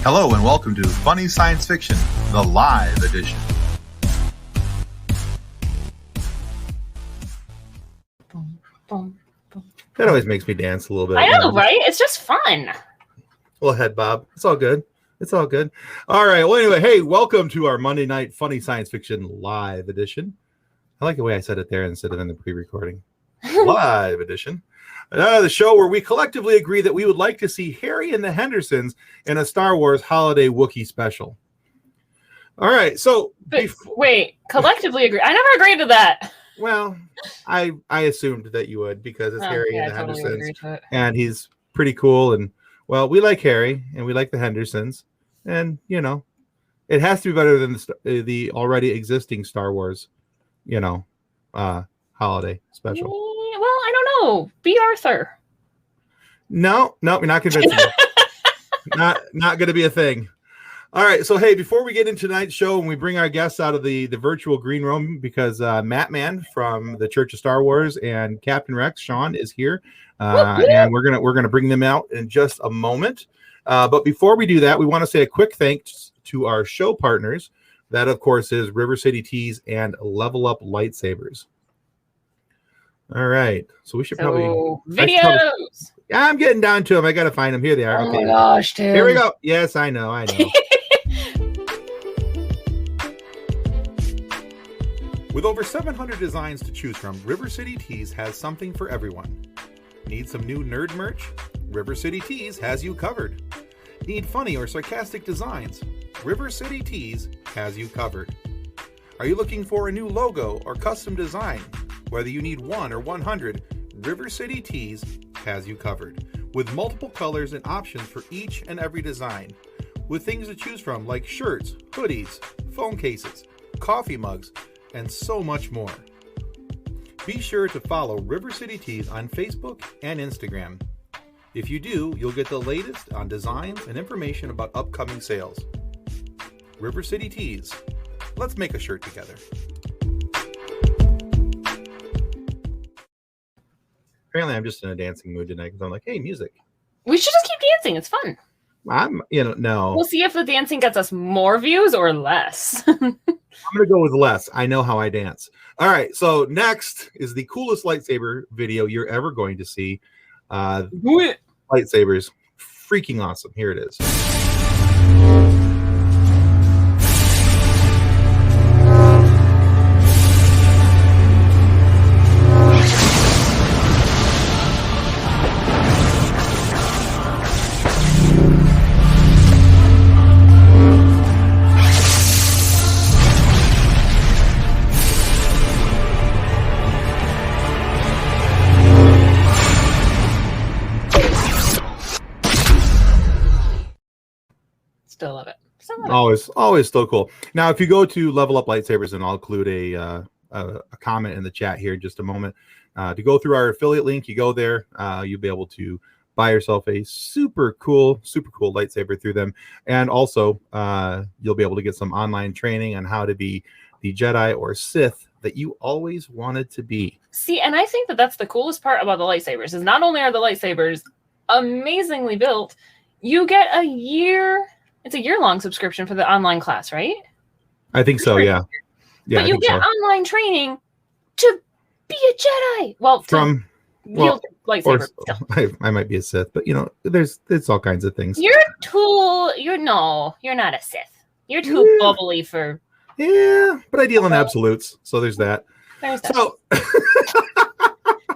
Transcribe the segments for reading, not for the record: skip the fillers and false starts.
Hello and welcome to Funny Science Fiction, the live edition. That always makes me dance a little bit. I know, right? It's just fun. Well, head bob. It's all good. It's all good. All right. Well, anyway, hey, welcome to our Monday night Funny Science Fiction live edition. I like the way I said it there instead of in the pre-recording. Live edition. The show where we collectively agree that we would like to see Harry and the Hendersons in a Star Wars holiday Wookiee special. All right. So, wait, collectively agree. I never agreed to that. Well, I assumed that you would because it's Harry and the totally Hendersons, and he's pretty cool. And well, we like Harry and we like the Hendersons, and you know, it has to be better than the already existing Star Wars, holiday special. Well, I don't know. Be Arthur. No, you're not convincing me. Not going to be a thing. All right, so hey, before we get into tonight's show and we bring our guests out of the virtual green room, because Matman from the Church of Star Wars and Captain Rex, Sean, is here, and we're gonna bring them out in just a moment. But before we do that, we want to say a quick thanks to our show partners. That, of course, is River City Tees and Level Up Lightsabers. All right, so we should videos. I'm getting down to them. I got to find them. Here they are. Oh my gosh, Tim. Here we go. Yes, I know. With over 700 designs to choose from, River City Tees has something for everyone. Need some new nerd merch? River City Tees has you covered. Need funny or sarcastic designs? River City Tees has you covered. Are you looking for a new logo or custom design? Whether you need 1 or 100, River City Tees has you covered. With multiple colors and options for each and every design. With things to choose from like shirts, hoodies, phone cases, coffee mugs, and so much more. Be sure to follow River City Tees on Facebook and Instagram. If you do, you'll get the latest on designs and information about upcoming sales. River City Tees. Let's make a shirt together. Apparently, I'm just in a dancing mood tonight because I'm like, hey, music. We should just keep dancing. It's fun. No. We'll see if the dancing gets us more views or less. I'm going to go with less. I know how I dance. All right. So next is the coolest lightsaber video you're ever going to see. Lightsabers. Freaking awesome. Here it is. Still love it. Always still cool. Now, if you go to Level Up Lightsabers, and I'll include a comment in the chat here in just a moment. To go through our affiliate link, you go there, you'll be able to buy yourself a super cool lightsaber through them, and also you'll be able to get some online training on how to be the Jedi or Sith that you always wanted to be. See, and I think that's the coolest part about the lightsabers is not only are the lightsabers amazingly built, you get a year. It's a year-long subscription for the online class, right? I think so, yeah. But you get online training to be a Jedi. Well, wield lightsaber. I might be a Sith, but there's all kinds of things. You're not a Sith. You're too bubbly for. Yeah, but I deal in absolutes, so there's that. So.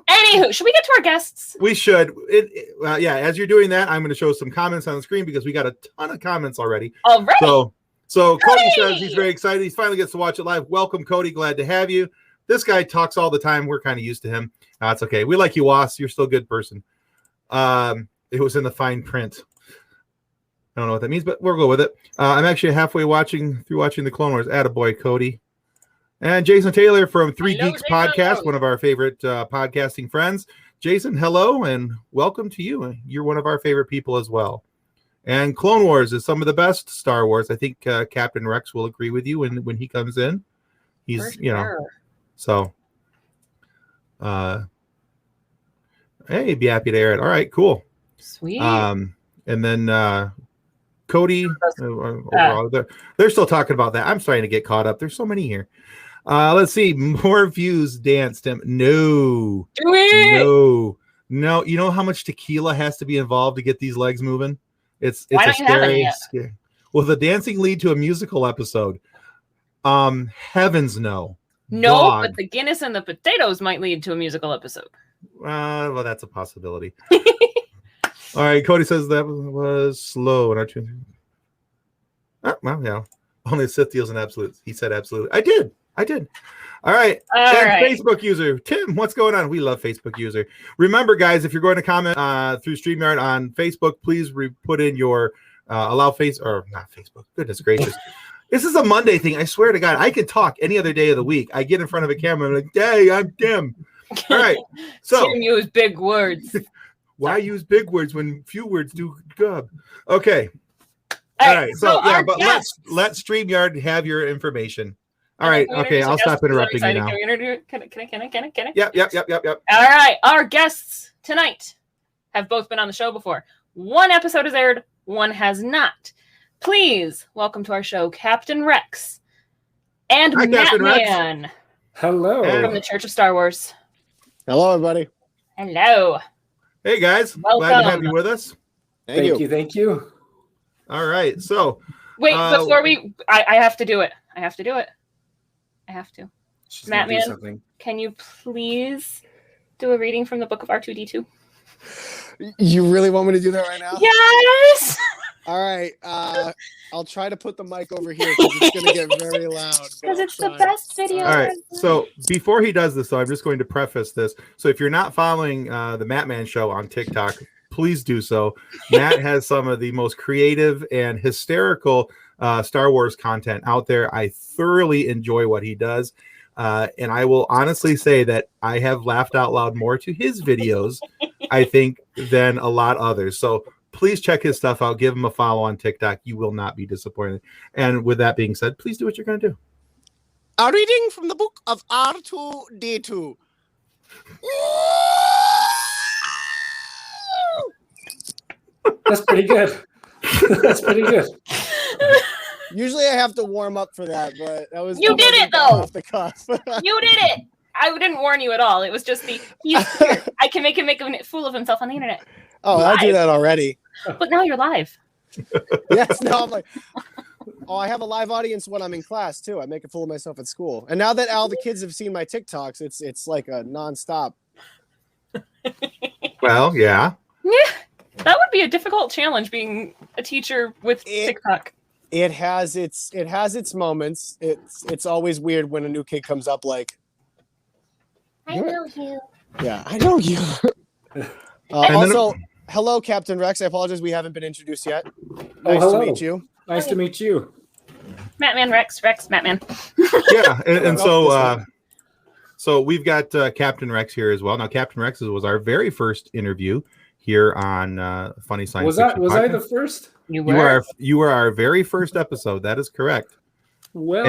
Anywho, should we get to our guests? We should. As you're doing that, I'm going to show some comments on the screen because we got a ton of comments already. All right. So Cody says he's very excited. He finally gets to watch it live. Welcome, Cody. Glad to have you. This guy talks all the time. We're kind of used to him. It's okay. We like you, Was. You're still a good person. It was in the fine print. I don't know what that means, but we'll go with it. I'm actually halfway watching the Clone Wars. Attaboy, Cody. And Jason Taylor from Three Geeks Podcast, one of our favorite podcasting friends. Jason, hello, and welcome to you. You're one of our favorite people as well. And Clone Wars is some of the best Star Wars. I think Captain Rex will agree with you when he comes in. He's, so. Hey, be happy to air it. All right, cool. Sweet. And then Cody, overall, they're still talking about that. I'm starting to get caught up. There's so many here. Let's see. More views danced him. No. Do it. No. You know how much tequila has to be involved to get these legs moving? It's Why a don't you have any scary. yet? Will the dancing lead to a musical episode? Heavens no. No, Dog. but the Guinness and the potatoes might lead to a musical episode. Well, that's a possibility. All right, Cody says that was slow. And well, yeah. Only Sith deals in absolutes. He said absolutely. I did. All right. Facebook user Tim, what's going on? We love Facebook user. Remember, guys, if you're going to comment through StreamYard on Facebook, please put in your not Facebook. Goodness gracious. This is a Monday thing. I swear to God, I could talk any other day of the week. I get in front of a camera and I'm like, hey, I'm Tim. All right. So Tim use big words. Why use big words when few words do good? Okay. All right. So yeah, but let's StreamYard have your information. All right. Okay. I'll stop interrupting you now. Can I? Yep. All right. Our guests tonight have both been on the show before. One episode has aired, one has not. Please welcome to our show Captain Rex and Matman. Hello. From the Church of Star Wars. Hello, everybody. Hello. Hey, guys. Welcome. Glad to have you with us. Thank you. Thank you. All right. So wait, before I have to do it. I have to. Matman, can you please do a reading from the book of R2D2? You really want me to do that right now? Yes. All right. I'll try to put the mic over here because it's going to get very loud. Because it's the best video. All right. So before he does this, though, I'm just going to preface this. So if you're not following the Matman Show on TikTok, please do so. Matt has some of the most creative and hysterical Star Wars content out there. I thoroughly enjoy what he does. And I will honestly say that I have laughed out loud more to his videos, I think, than a lot others. So please check his stuff out. Give him a follow on TikTok. You will not be disappointed. And with that being said, please do what you're going to do. A reading from the book of R2D2. That's pretty good. That's pretty good. Usually I have to warm up for that, but that was You did it though. Off the cuff. You did it. I didn't warn you at all. It was just he's here. I can make him make a fool of himself on the internet. Oh, Live. I do that already. But now you're live. Yes, no, I'm like, I have a live audience when I'm in class too. I make a fool of myself at school. And now that all the kids have seen my TikToks, it's like a nonstop. Well, yeah. Yeah. That would be a difficult challenge being a teacher with TikTok. It has its moments. It's always weird when a new kid comes up like, I know you. Yeah, I know you. Also, hello, Captain Rex. I apologize we haven't been introduced yet. Nice to meet you. Nice to meet you. Matman, Rex, Matman. Yeah, and so we've got Captain Rex here as well. Now, Captain Rex was our very first interview here on Funny Science Fiction. Was I the first? You were. You were our very first episode. That is correct. Well,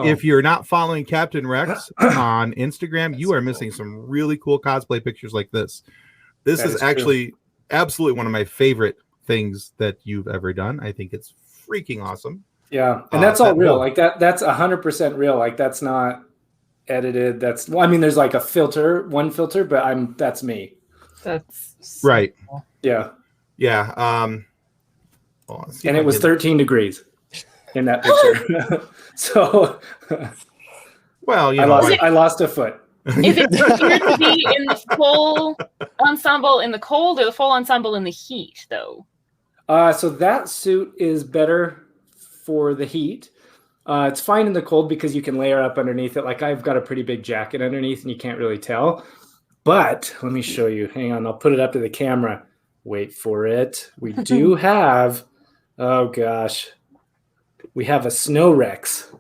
if you're not following Captain Rex on Instagram, you are missing some really cool cosplay pictures like this. This is actually absolutely one of my favorite things that you've ever done. I think it's freaking awesome. Yeah, and that's all real. Like that's 100% real. Like that's not edited. There's like one filter, but that's me. That's right. Cool. Yeah. And it was 13 degrees in that picture. So, well, I lost a foot. Is it easier to be in the full ensemble in the cold or the full ensemble in the heat, though? So that suit is better for the heat. It's fine in the cold because you can layer up underneath it. Like I've got a pretty big jacket underneath and you can't really tell. But let me show you. Hang on. I'll put it up to the camera. Wait for it. We do have, oh gosh. We have a Snow Rex.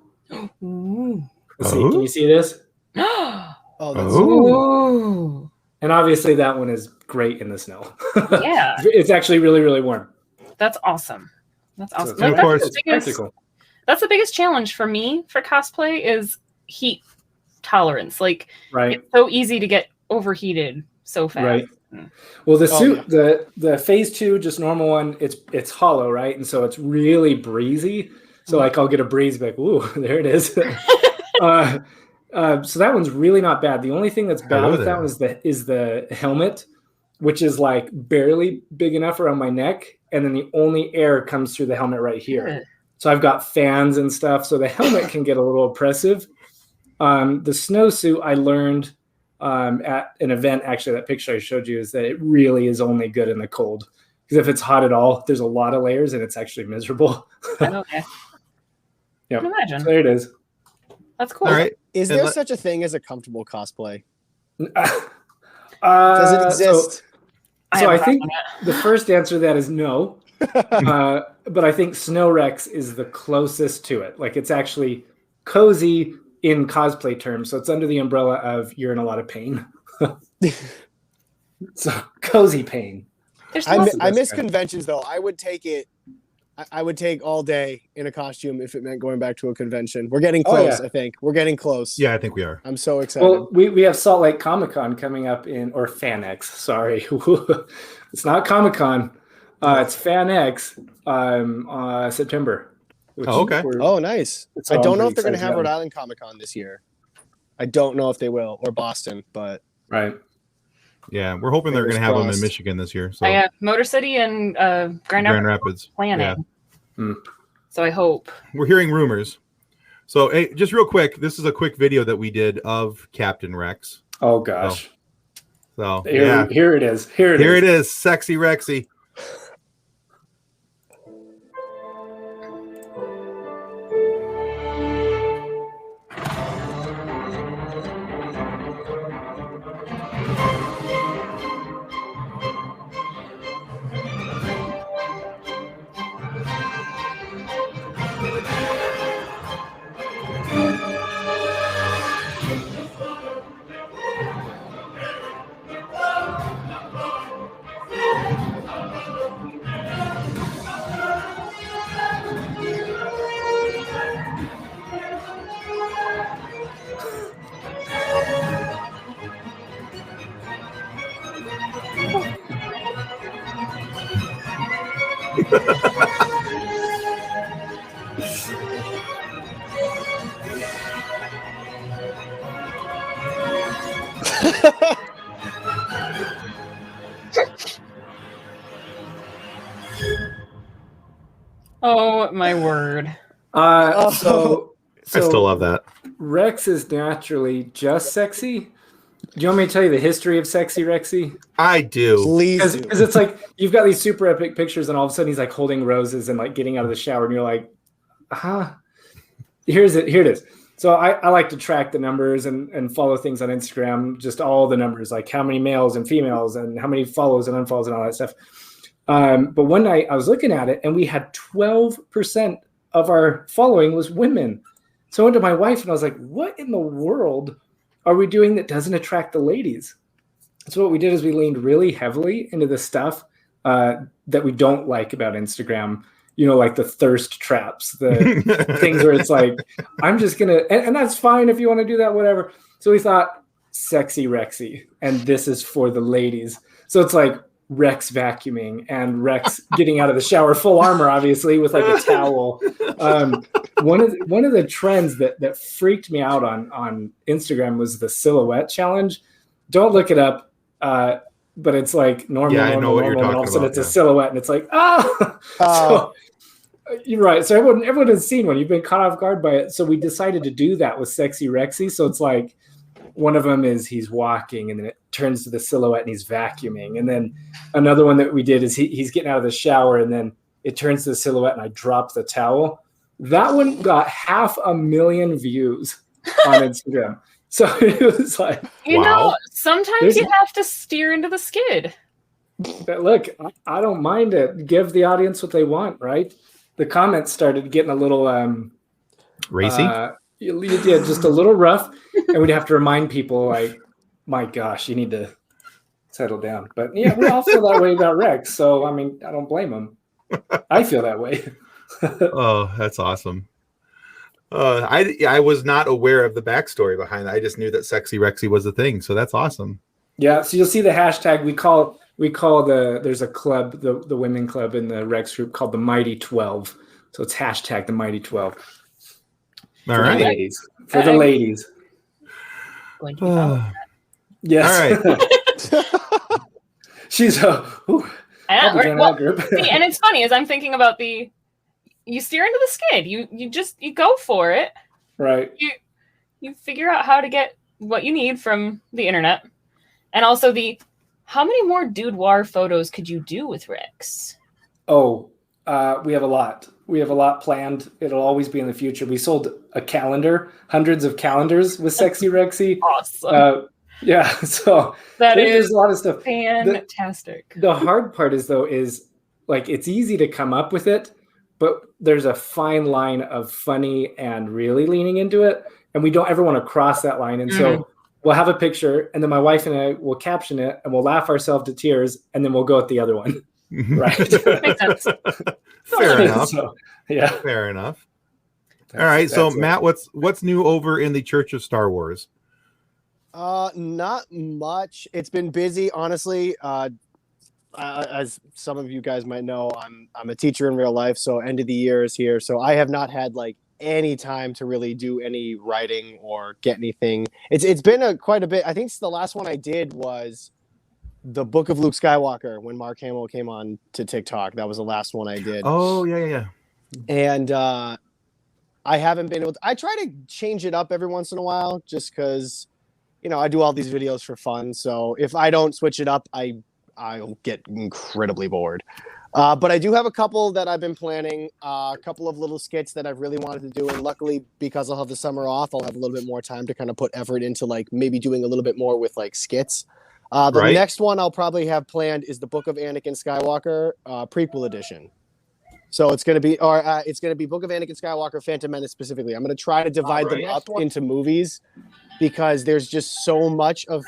Ooh. Let's see. Can you see this? Oh, that's Ooh. And obviously that one is great in the snow. Yeah. It's actually really, really warm. That's awesome. That's awesome. So of course, that's the biggest challenge for me for cosplay is heat tolerance. Like, right. It's so easy to get overheated so fast. Right. Well, the Oh, suit, the phase 2, just normal one, it's hollow, right? And so it's really breezy. So like I'll get a breeze, like, ooh, there it is. So that one's really not bad. The only thing that's bad Hello with that there. one is the helmet, which is like barely big enough around my neck, and then the only air comes through the helmet right here. Ugh. So I've got fans and stuff, so the helmet can get a little oppressive. The snowsuit, I learned at an event, actually, that picture I showed you, is that it really is only good in the cold. Because if it's hot at all, there's a lot of layers and it's actually miserable. Okay. Yeah, Can imagine. so there it is. That's cool. All right. Is And there let- such a thing as a comfortable cosplay? Does Does it exist? So I haven't think found one the first answer to that is no. But I think Snow Rex is the closest to it. Like it's actually cozy in cosplay terms. So it's under the umbrella of you're in a lot of pain. So cozy pain. There's I lots- miss kind of- conventions though. I would take it. I would take all day in a costume if it meant going back to a convention. We're getting Oh, close. yeah. I think we're getting close. Yeah, I think we are. I'm so excited. Well, we have Salt Lake Comic Con coming up or FanX. Sorry, it's not Comic Con. It's FanX, September. which Oh, okay. Oh, nice. So I don't I'm know if pretty they're going to have excited Rhode about Island Comic Con this year. I don't know if they will, or Boston, but Right. Yeah, we're hoping they're going to Fingers have them in crossed. Michigan this year. So Motor City and Grand Grand Rapids Rapids. planning. Yeah. Hmm. So I hope. We're hearing rumors. So, hey, just real quick, this is a quick video that we did of Captain Rex. Oh gosh. So, Here, yeah, here it is. Here it is, sexy Rexy. Oh my word. So I still love that. Rex is naturally just sexy. Do you want me to tell you the history of sexy Rexy? I do. please do. Because it's like you've got these super epic pictures, and all of a sudden he's like holding roses and like getting out of the shower, and you're like, Here it is. So I like to track the numbers and follow things on Instagram, just all the numbers, like how many males and females and how many follows and unfollows and all that stuff. But one night I was looking at it, and we had 12% of our following was women. So I went to my wife and I was like, what in the world are we doing that doesn't attract the ladies? So what we did is we leaned really heavily into the stuff that we don't like about Instagram, like the thirst traps, the things where it's like, I'm just going to, and that's fine if you want to do that, whatever. So we thought sexy Rexy, and this is for the ladies. So it's like Rex vacuuming and Rex getting out of the shower, full armor, obviously, with like a towel. One of the trends that freaked me out on Instagram was the silhouette challenge. Don't look it up, but it's like normal. Yeah, I know what you're normal, and all of talking a sudden about, it's yeah. a silhouette, and it's like So, you're right. So everyone has seen one. You've been caught off guard by it. So we decided to do that with Sexy Rexy. So it's like one of them is he's walking, and then it turns to the silhouette and he's vacuuming. And then another one that we did is he's getting out of the shower, and then it turns to the silhouette and I drop the towel. That one got 500,000 views on Instagram. So it was like, You Wow. know, sometimes There's- you have to steer into the skid. but look, I don't mind it. Give the audience what they want, right? The comments started getting a little Racy? yeah, just a little rough, and we'd have to remind people like, my gosh, you need to settle down. But yeah, we all feel that way about Rex, so I mean, I don't blame them. I feel that way. Oh, that's awesome. I was not aware of the backstory behind it. I just knew that sexy Rexy was a thing. So that's awesome. Yeah, so you'll see the hashtag. We call there's a club, the women club in the Rex group called the Mighty 12. So it's hashtag the Mighty 12. All For right. the ladies. For the ladies. Going to be following that. Yes. All right. She's a I know, join well, that group. see, and it's funny as I'm thinking about you steer into the skid. You go for it. Right. You figure out how to get what you need from the internet. And also how many more Dude War photos could you do with Rex? Oh, we have a lot. We have a lot planned. It'll always be in the future. We sold a calendar, hundreds of calendars with Sexy Rexy. Awesome. Yeah, so there's a lot of stuff. Fantastic. The hard part is like it's easy to come up with it, but there's a fine line of funny and really leaning into it, and we don't ever want to cross that line. And so we'll have a picture, and then my wife and I will caption it, and we'll laugh ourselves to tears, and then we'll go with the other one. Right. Makes sense. Fair enough. So, yeah. Fair enough. All right. So Matt, what's new over in the Church of Star Wars? Not much. It's been busy, honestly. As some of you guys might know, I'm a teacher in real life, so end of the year is here. So I have not had like any time to really do any writing or get anything. It's been quite a bit. I think the last one I did was the Book of Luke Skywalker when Mark Hamill came on to TikTok. That was the last one I did. Oh yeah. And I haven't been able to. I try to change it up every once in a while, just because I do all these videos for fun. So if I don't switch it up, I'll get incredibly bored. But I do have a couple that I've been planning, a couple of little skits that I've really wanted to do. And luckily, because I'll have the summer off, I'll have a little bit more time to kind of put effort into like maybe doing a little bit more with like skits. The next one I'll probably have planned is the Book of Anakin Skywalker prequel edition. So it's going to be Book of Anakin Skywalker, Phantom Menace specifically. I'm going to try to divide them up into movies because there's just so much of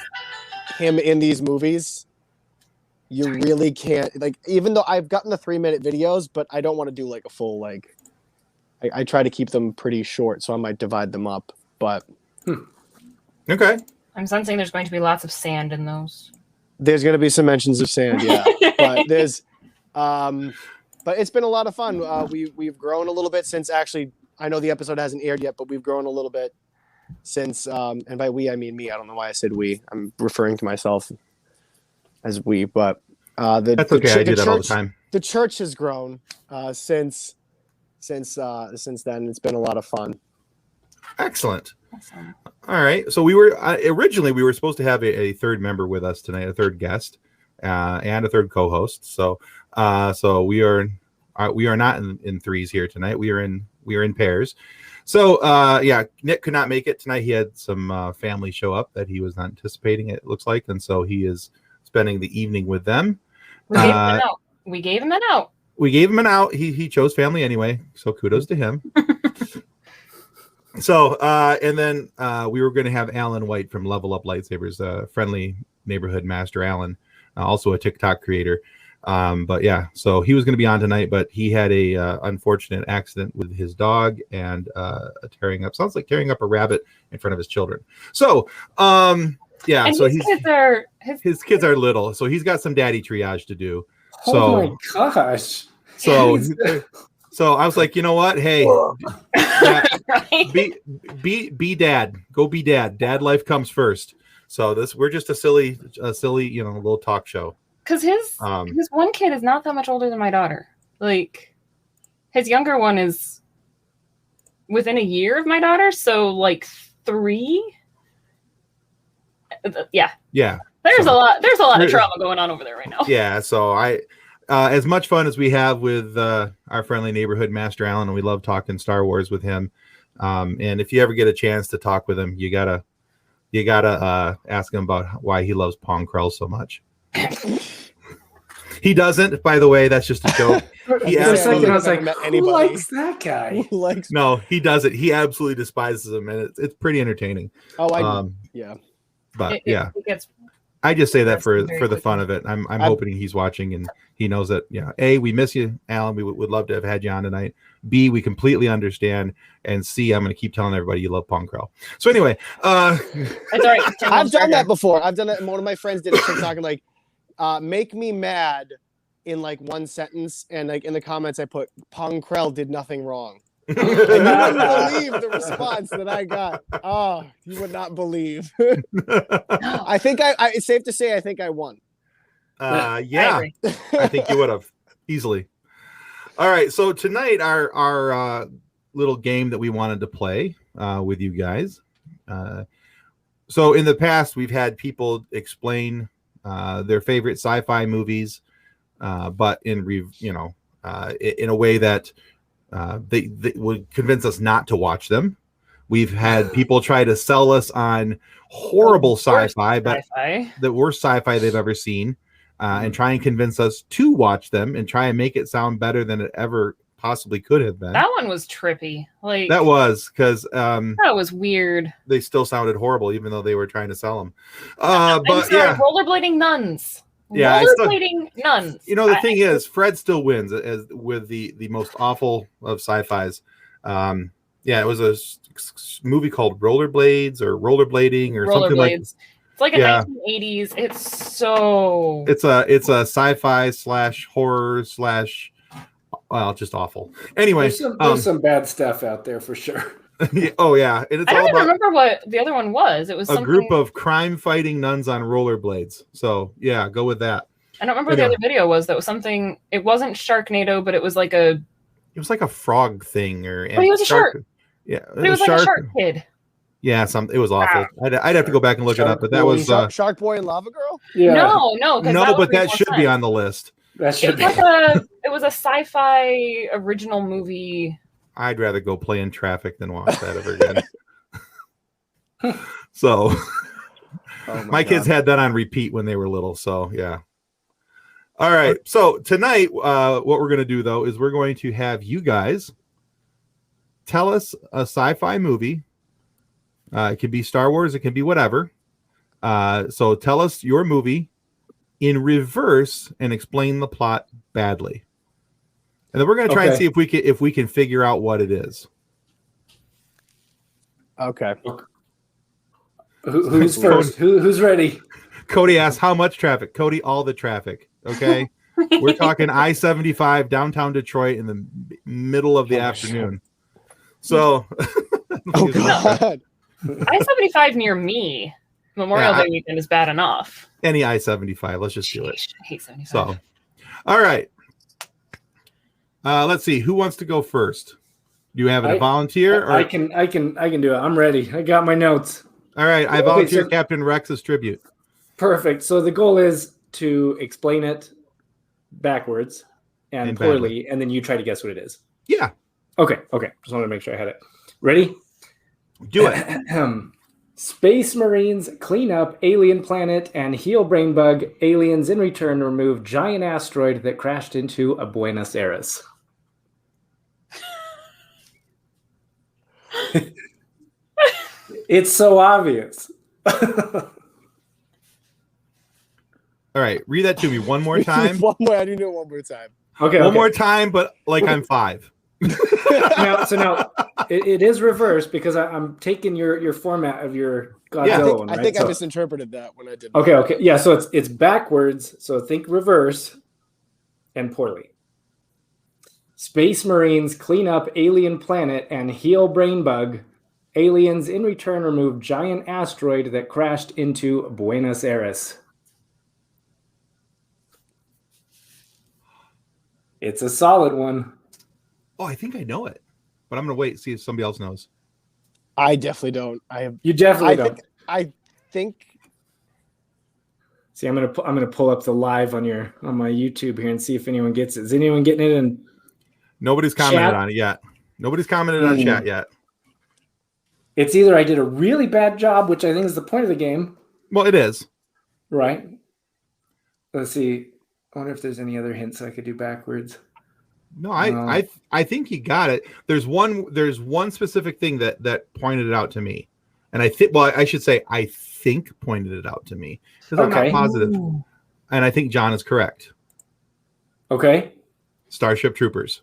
him in these movies. You really can't, like, even though I've gotten the 3-minute videos, but I don't want to do like a full, like, I try to keep them pretty short, so I might divide them up, but. Okay. I'm sensing there's going to be lots of sand in those. There's going to be some mentions of sand, yeah. But but it's been a lot of fun. We've grown a little bit since actually, I know the episode hasn't aired yet, but we've grown a little bit since, and by we, I mean me. I don't know why I said we. I'm referring to myself as we, but that's okay. I do that all the time. The church has grown since then. It's been a lot of fun. Excellent. Awesome. All right. So we were originally we were supposed to have a third member with us tonight, a third guest, and a third co-host. So we are not in threes here tonight. We are in pairs. So Nick could not make it tonight. He had some family show up that he was not anticipating. It looks like, and so he is spending the evening with them. We gave him an out. We gave him an out. He chose family anyway, so kudos to him. So and then we were going to have Alan White from Level Up Lightsabers, friendly neighborhood master Alan, also a TikTok creator. But yeah, so he was going to be on tonight, but he had a unfortunate accident with his dog and tearing up a rabbit in front of his children. So yeah, and so his kids are little, so he's got some daddy triage to do. Oh my gosh. So I was like, you know what? Hey, be dad. Go be dad. Dad life comes first. So we're just a silly, little talk show. Because his one kid is not that much older than my daughter. Like, his younger one is within a year of my daughter, so like 3. Yeah. There's a lot of trauma going on over there right now. Yeah. So as much fun as we have with our friendly neighborhood master Alan, and we love talking Star Wars with him. And if you ever get a chance to talk with him, you gotta ask him about why he loves Pong Krell so much. He doesn't, by the way. That's just a joke. I was like, who likes that guy? No, he doesn't. He absolutely despises him, and it's pretty entertaining. Yeah. But it gets I just say that for Very the fun of it. I'm hoping he's watching and he knows that. Yeah. A, we miss you, Alan. We would love to have had you on tonight. B, we completely understand. And C, I'm going to keep telling everybody you love Pong Krell. So anyway, It's all right. Tim I've loves done Jar that Jar. before. I've done that. And one of my friends did a TikTok and like, make me mad in like one sentence. And like in the comments, I put Pong Krell did nothing wrong. And you wouldn't believe the response that I got. Oh, you would not believe. I think it's safe to say I think I won. yeah, I think you would have easily. All right, so tonight our little game that we wanted to play with you guys. So in the past, we've had people explain their favorite sci-fi movies, but in a way that they would convince us not to watch them. We've had people try to sell us on horrible sci-fi, but the worst sci-fi they've ever seen, and try and convince us to watch them and try and make it sound better than it ever possibly could have been. That one was trippy. Like that was because that was weird. They still sounded horrible, even though they were trying to sell them. But yeah, rollerblading nuns. Yeah, rollerblading nuns. You know, the thing is, Fred still wins as with the most awful of sci-fis. Yeah, it was a movie called Rollerblades or Rollerblading or something like. It's like a 1980s. It's a sci-fi / horror / well, just awful. Anyway, there's some bad stuff out there for sure. Oh yeah, and it's I don't even remember what the other one was. It was a group of crime-fighting nuns on rollerblades. So yeah, go with that. I don't remember what the other video was. That was something. It wasn't Sharknado, but it was like a. It was like a frog thing, But he was a shark. Yeah, but it was like a shark kid. Yeah, it was awful. I'd have to go back and look it up, but that was Shark Boy and Lava Girl. Yeah. No, but that should be on the list. That should be. It was a sci-fi original movie. I'd rather go play in traffic than watch that ever again. So, my kids had that on repeat when they were little. So, yeah. All right. So, tonight, what we're going to do, though, is we're going to have you guys tell us a sci-fi movie. It can be Star Wars. It can be whatever. So, tell us your movie in reverse and explain the plot badly. And then we're going to try and see if we can figure out what it is. Okay. Who's first? Who's ready? Cody asks, how much traffic? Cody, all the traffic. Okay. We're talking I-75 downtown Detroit in the middle of the afternoon. So. Oh, God. I-75 near me. Memorial Day weekend is bad enough. Any I-75. Let's just do it. I hate 75. So, all right. Let's see. Who wants to go first? Do you have a volunteer? Or? I can do it. I'm ready. I got my notes. All right. I volunteer Captain Rex's tribute. Perfect. So the goal is to explain it backwards and poorly, and then you try to guess what it is. Yeah. Okay. Just wanted to make sure I had it. Ready? Do it. Space Marines clean up alien planet and heal brain bug. Aliens in return remove giant asteroid that crashed into a Buenos Aires. It's so obvious. All right, read that to me one more time. One more. I do know one more time. Okay. One more time, but like I'm 5. Now it is reversed because I'm taking your format of your Godzilla one. Right? I think I misinterpreted that when I did. Okay. Yeah, so it's backwards. So think reverse and poorly. Space Marines clean up alien planet and heal brain bug. Aliens in return remove giant asteroid that crashed into Buenos Aires. It's a solid one. Oh, I think I know it, but I'm gonna wait and see if somebody else knows. I definitely don't. You definitely don't. I think. See, I'm gonna pull up the live on my YouTube here and see if anyone gets it. Is anyone getting it? And nobody's commented on it yet. Nobody's commented on chat yet. It's either I did a really bad job, which I think is the point of the game. Well, it is. Right. Let's see. I wonder if there's any other hints I could do backwards. No, I think he got it. There's one specific thing that pointed it out to me, and I think, well, I should say, I think pointed it out to me because I'm not positive, and I think John is correct. Okay. Starship Troopers.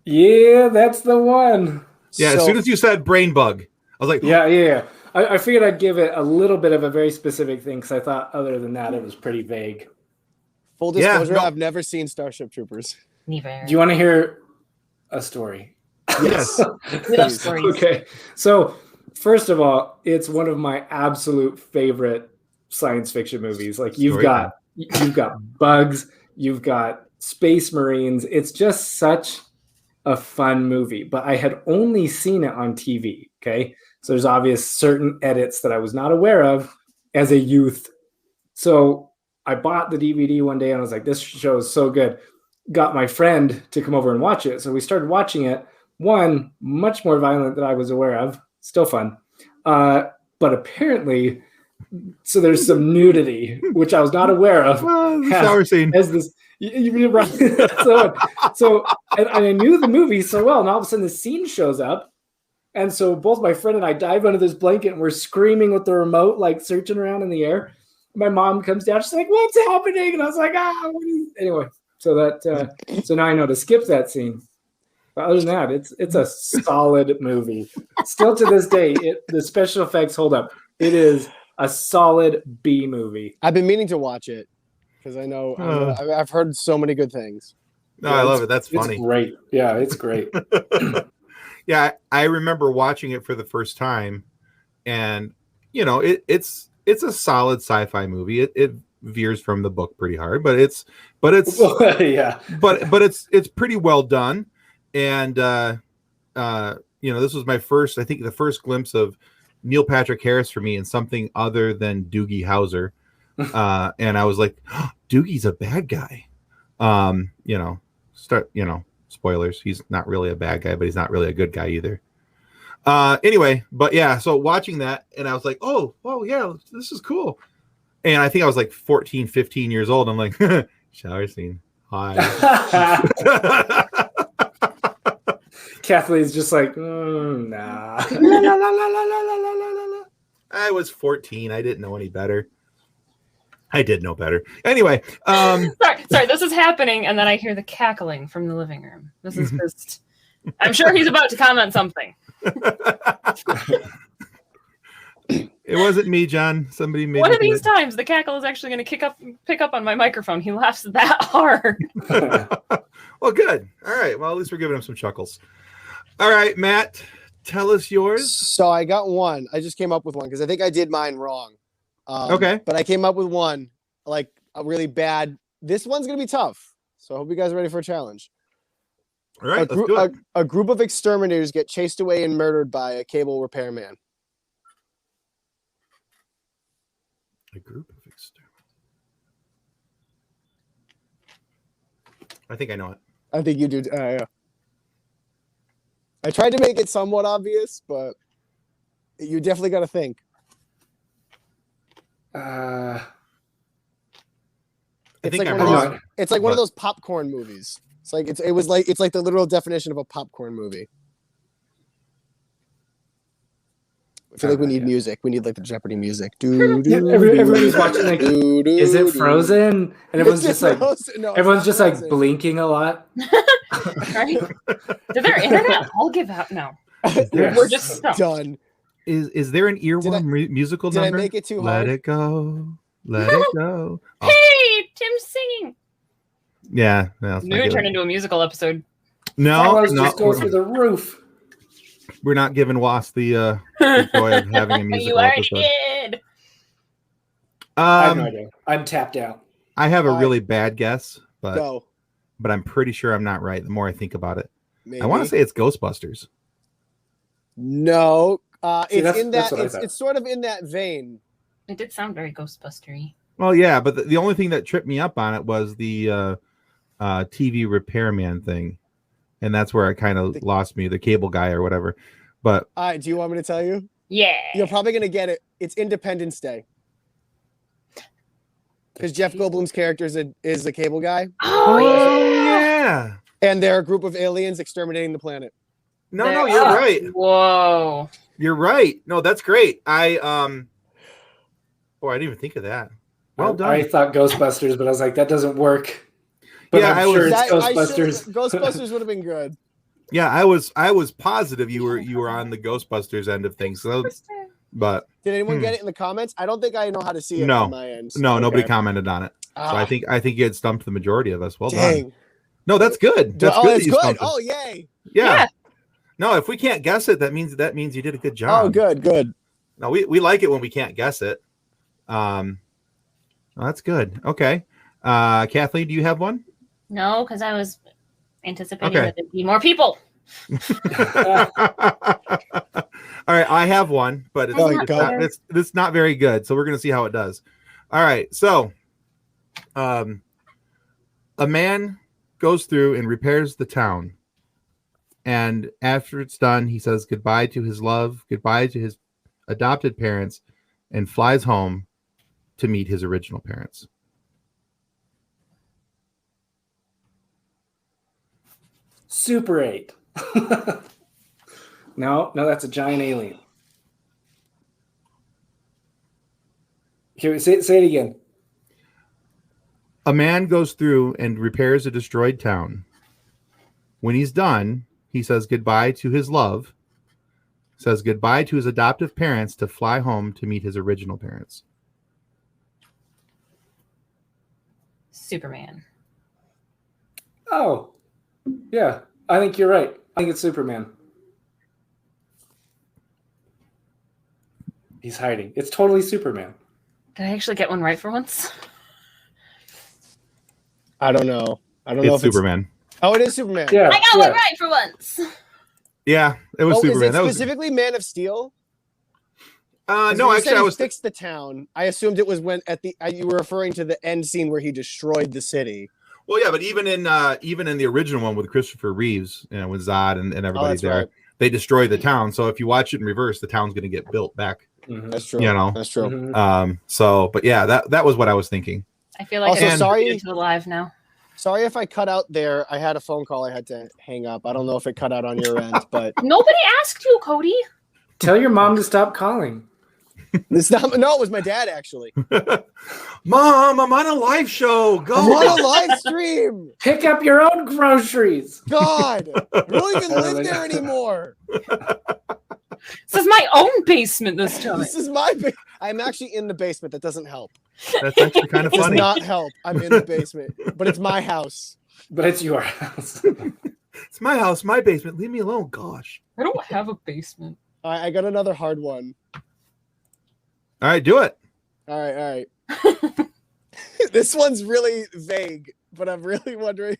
Yeah, that's the one. Yeah, as soon as you said brain bug, I was like, yeah. I figured I'd give it a little bit of a very specific thing because I thought other than that, it was pretty vague. Full disclosure, I've never seen Starship Troopers. Neither. Do you want to hear a story? Yes. We love stories. Okay. So, first of all, it's one of my absolute favorite science fiction movies. Like you've got bugs, you've got space marines. It's just such a fun movie, but I had only seen it on TV. Okay. So there's obvious certain edits that I was not aware of as a youth. So I bought the DVD one day and I was like, this show is so good. Got my friend to come over and watch it. So we started watching it. One, much more violent than I was aware of. Still fun. But apparently, so there's some nudity, which I was not aware of. The shower scene. As this, so I knew the movie so well, and all of a sudden the scene shows up. And so both my friend and I dive under this blanket and we're screaming with the remote, like searching around in the air. My mom comes down, she's like, "What's happening?" And I was like, anyway. So that so now I know to skip that scene. But other than that, it's a solid movie. Still to this day, the special effects hold up. It is a solid B movie. I've been meaning to watch it because I know I've heard so many good things. No, I love it. That's funny. It's great. Yeah, it's great. Yeah, I remember watching it for the first time, and it's a solid sci-fi movie. It veers from the book pretty hard, but it's yeah, but it's pretty well done. And this was my first, I think, the first glimpse of Neil Patrick Harris for me in something other than Doogie Howser. And I was like, oh, Doogie's a bad guy. Spoilers. He's not really a bad guy, but he's not really a good guy either. Anyway, but yeah, so watching that and I was like, oh, yeah, this is cool. And I think I was like 14, 15 years old. I'm like, shower scene. Hi. Kathleen's just like, nah. I was 14. I didn't know any better. I did know better. Anyway. Sorry, this is happening, and then I hear the cackling from the living room. This is just... I'm sure he's about to comment something. It wasn't me, John. Somebody made One of these times, the cackle is actually going to pick up on my microphone. He laughs that hard. Well, good. All right. Well, at least we're giving him some chuckles. All right, Matt, tell us yours. So I got one. I just came up with one because I think I did mine wrong. Okay. But I came up with one, like a really bad. This one's going to be tough. So I hope you guys are ready for a challenge. All right, let's do it. A group of exterminators get chased away and murdered by a cable repairman. A group of exterminators. I think I know it. I think you do. Yeah. I tried to make it somewhat obvious, but you definitely got to think. I It's think like I'm one of wrong. those, it's like one of those popcorn movies. It's like it's like the literal definition of a popcorn movie. I feel like we need music. We need like the Jeopardy music. Everybody's watching like, is it Frozen? And everyone's just like, No, everyone's just like Frozen. blinking a lot. Right? Did their internet all give out now? Yes. We're just stumped. Done. Is there an earworm musical Did I number? make it too Let hard? it go. Let it go. Oh, Hey, Tim's singing. yeah. No, Maybe we turn into a musical episode. Flowers no, just go through the roof. we're not giving Wasp the joy of having a You musical already episode. did. I have no idea. I'm tapped out. I have a really bad guess, but Go. I'm pretty sure I'm not right. The more I think about it, Maybe. I want to say it's Ghostbusters. No. See, It's in that. that's what I thought. It's sort of in that vein. It did sound very Ghostbustery. Well, yeah, but the only thing that tripped me up on it was the TV repairman thing, and that's where I kind of lost me, the cable guy or whatever. But All right. Do you want me to tell you? Yeah. You're probably gonna get it. It's Independence Day. Because Jeff Goldblum's character is a cable guy, Oh, yeah. yeah. and they're a group of aliens exterminating the planet. No, you're right. Whoa. You're right. No, that's great. I didn't even think of that. Well done. I thought Ghostbusters, but I was like, that doesn't work. But Yeah, I'm I sure was- it's Ghostbusters. Ghostbusters would have been good. Yeah, I was positive you were on the Ghostbusters end of things. So, but Did anyone get it in the comments? I don't think I know how to see it No. on my end. no, Okay. nobody commented on it. So I think you had stumped the majority of us. Well Dang. done. No, that's good. That's Oh, good. it's that you good. stumped us. Oh, yay. Yeah. No, if we can't guess it, that means you did a good job. Oh, good. No, we like it when we can't guess it. Well, that's good. Okay. Kathleen, do you have one? No, because I was anticipating Okay. that there'd be more people. All right, I have one, but Oh, God. it's not very good. So we're gonna see how it does. All right, so a man goes through and repairs the town, and after it's done, he says goodbye to his love, goodbye to his adopted parents, and flies home to meet his original parents. Super 8. No, that's a giant alien. Here, say it again. A man goes through and repairs a destroyed town. When he's done, he says goodbye to his love, says goodbye to his adoptive parents to fly home to meet his original parents. Superman. Oh, yeah. I think you're right. I think it's Superman. He's hiding. It's totally Superman. Did I actually get one right for once? I don't know. I don't know It's if Superman. Oh, it is Superman. Yeah. I got one right for once. Yeah, it was Oh, Superman. is it specifically Man of Steel? No, When you actually, said I he was. fixed the town. I assumed it was when you were referring to the end scene where he destroyed the city. Well, yeah, but even in the original one with Christopher Reeves, with Zod and everybody that's there, right. they destroy the town. So if you watch it in reverse, the town's going to get built back. Mhm. That's true. That's true. Mhm. So, but yeah, that was what I was thinking. I feel like Also, I'm sorry- into the live now. Sorry if I cut out there. I had a phone call I had to hang up. I don't know if it cut out on your end, but Nobody asked you, Cody. Tell your mom to stop calling. it's not. No, it was my dad actually. Mom, I'm on a live show. Go. I'm on a live stream. Pick up your own groceries. God, I don't even live there anymore. This is my own basement this time. This is my. I'm actually in the basement. That doesn't help. That's actually kind of Does funny. not help. I'm in the basement, but it's my house. But it's your house. It's my house, my basement. Leave me alone. Gosh. I don't have a basement. I got another hard one. All right, do it. All right. This one's really vague, but I'm really wondering.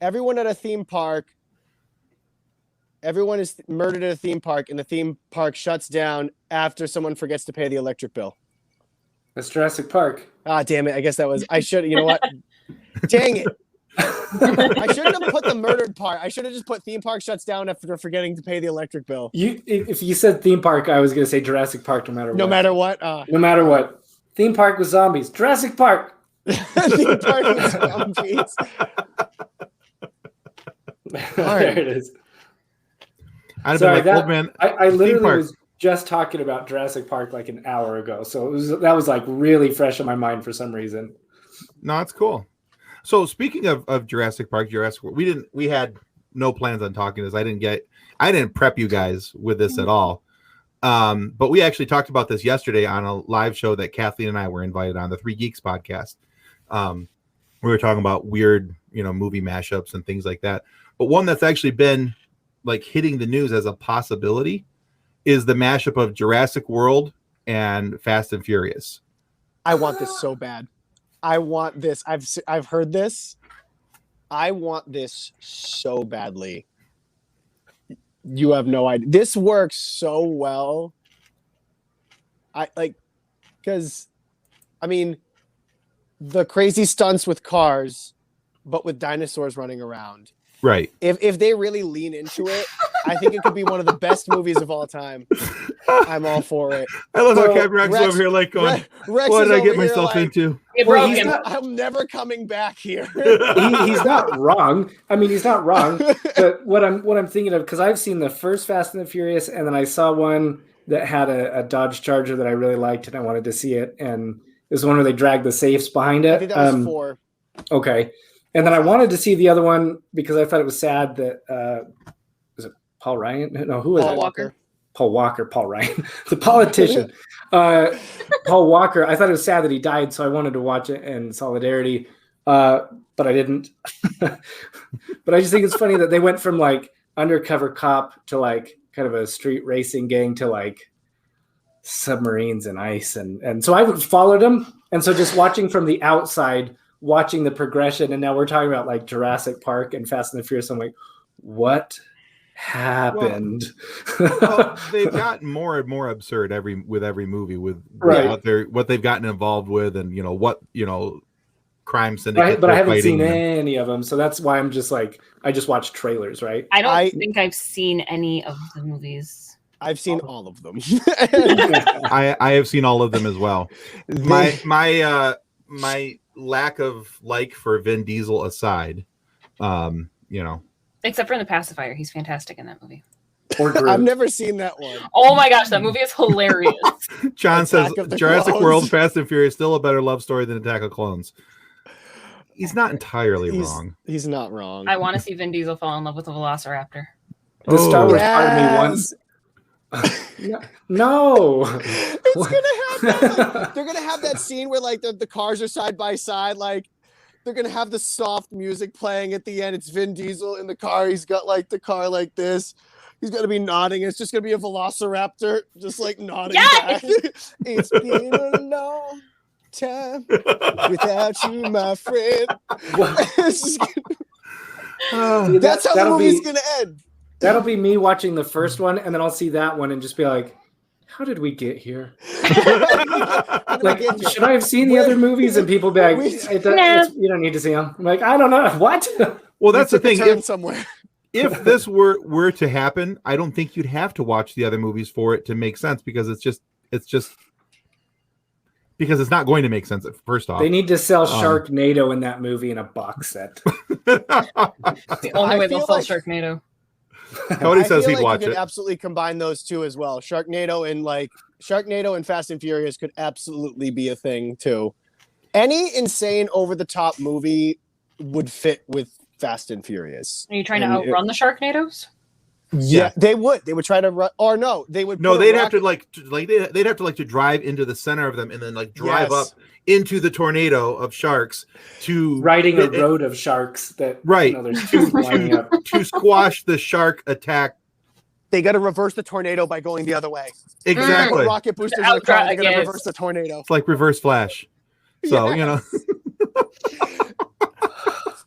Everyone at a theme park. Everyone is murdered at a theme park, and the theme park shuts down after someone forgets to pay the electric bill. That's Jurassic Park. Ah, damn it! I guess that was. I should. You know what? Dang it! I shouldn't have put the murdered part. I should have just put theme park shuts down after forgetting to pay the electric bill. If you said theme park, I was going to say Jurassic Park no matter what. No matter what. No matter what. Theme park with zombies. Jurassic Park. Theme park with zombies. There it is. I'd have Sorry, been like, old man. I literally park. was just talking about Jurassic Park like an hour ago. So that was like really fresh in my mind for some reason. No, it's cool. So speaking of Jurassic Park, we had no plans on talking this. I didn't prep you guys with this at all. But we actually talked about this yesterday on a live show that Kathleen and I were invited on, the Three Geeks podcast. We were talking about weird, movie mashups and things like that. But one that's actually been like hitting the news as a possibility is the mashup of Jurassic World and Fast and Furious. I want this so bad. I want this. I've heard this. I want this so badly. You have no idea. This works so well. Because the crazy stunts with cars, but with dinosaurs running around. Right. If they really lean into it, I think it could be one of the best movies of all time. I'm all for it. I love how So, Captain Rex is Rex- over here like going, Rex what is did I get over here myself like, into? It Well, broke he's him. not- I'm never coming back here. he's not wrong. I mean, he's not wrong. But what I'm thinking of, because I've seen the first Fast and the Furious, and then I saw one that had a Dodge Charger that I really liked, and I wanted to see it. And it was one where they dragged the safes behind it. I think that was 4. Okay. And then I wanted to see the other one because I thought it was sad that was it Paul Ryan? No, who was Paul it? Walker. Paul Ryan, the politician. Paul Walker. I thought it was sad that he died, so I wanted to watch it in solidarity, but I didn't. But I just think it's funny that they went from like undercover cop to like kind of a street racing gang to like submarines and ice, and so I followed them, and so just watching from the outside, watching the progression, and now we're talking about like Jurassic Park and Fast and the Furious. I'm like, what happened? Well, they've gotten more and more absurd with every movie with Right. what they've gotten involved with, and crime syndicate. But I haven't fighting seen and- any of them, so that's why I'm just like, I just watch trailers, right? I don't I- think I've seen any of the movies. I've seen all of them. I have seen all of them as well. My lack of like for Vin Diesel aside, Except for in The Pacifier. He's fantastic in that movie. Or Groot. I've never seen that one. Oh my gosh, that movie is hilarious. John says Attack of the Jurassic Clones. World, Fast and Furious, still a better love story than Attack of Clones. He's not entirely wrong. He's not wrong. I want to see Vin Diesel fall in love with a velociraptor. The Star Oh. Wars part of me wants. No. It's gonna happen. They're gonna have that scene where like the cars are side by side, like they're gonna have the soft music playing at the end. It's Vin Diesel in the car. He's got like the car like this. He's gonna be nodding. It's just gonna be a velociraptor, just like nodding Yes! back. It's been a long time without you, my friend. It's just See, that's how the that'll movie's be- gonna end. That'll be me watching the first one, and then I'll see that one and just be like, how did we get here? Like, should I have seen the other movies? And people be like, you don't need to see them. I'm like, I don't know. What? Well, that's the thing. Turn somewhere. If this were to happen, I don't think you'd have to watch the other movies for it to make sense, because it's just because it's not going to make sense. First off, They need to sell Sharknado in that movie in a box set. The only I way they'll feel sell like- Sharknado. Cody I says feel he'd like watch you could it. absolutely combine those two as well. Sharknado and Fast and Furious could absolutely be a thing too. Any insane over the top movie would fit with Fast and Furious. Are you trying to And outrun the Sharknados? Yeah, they would. They would try to run, or no, they would. No, put a they'd have to rocket- they'd have to drive into the center of them and then like drive Yes. up into the tornado of sharks to Riding a road of sharks that Right. there's two lining up. to squash the shark attack. They got to reverse the tornado by going the other way. Exactly. Put rocket boosters in the car. They got to Yes. reverse the tornado. It's like Reverse Flash. So,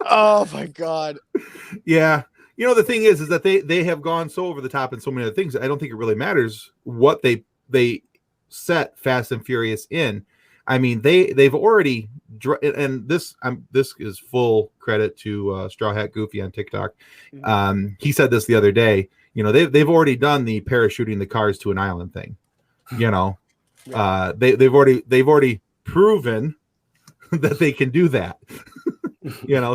Oh my god. yeah. The thing is that they have gone so over the top in so many other things. I don't think it really matters what they set Fast and Furious in. I mean, they've already, and this is full credit to Straw Hat Goofy on TikTok. He said this the other day. They've already done the parachuting the cars to an island thing. They've already proven that they can do that.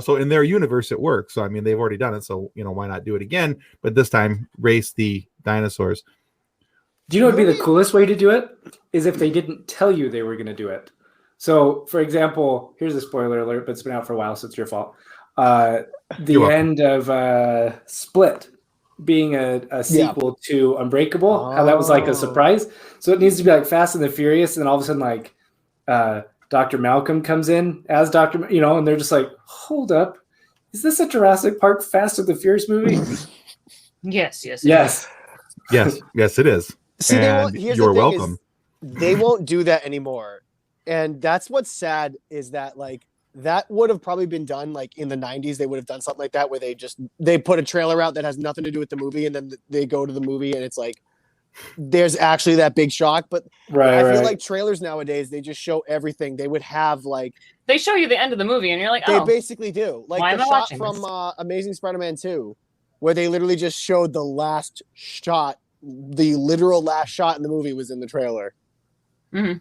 So in their universe it works. So I mean, they've already done it. So why not do it again? But this time, race the dinosaurs. Do you know what would be the coolest way to do it? Is if they didn't tell you they were going to do it. So, for example, here's a spoiler alert, but it's been out for a while, so it's your fault. The end of Split being a sequel to Unbreakable, how that was like a surprise. So it needs to be like Fast and the Furious, and then all of a sudden, like Dr. Malcolm comes in as Dr. And they're just like, hold up, is this a Jurassic Park Fast and the Furious movie? Yes. Yes. Yes, it is. See, And here's you're the thing welcome. is they won't do that anymore. And that's what's sad is that like that would have probably been done like in the 90s. They would have done something like that where they put a trailer out that has nothing to do with the movie, and then they go to the movie and it's like there's actually that big shock. But Right. I feel like trailers nowadays, they just show everything. They would have like They show you the end of the movie, and you're like, they oh, basically do. Like why the am I shot watching from this? Amazing Spider-Man 2, where they literally just showed the last shot, the literal last shot in the movie was in the trailer. Mhm.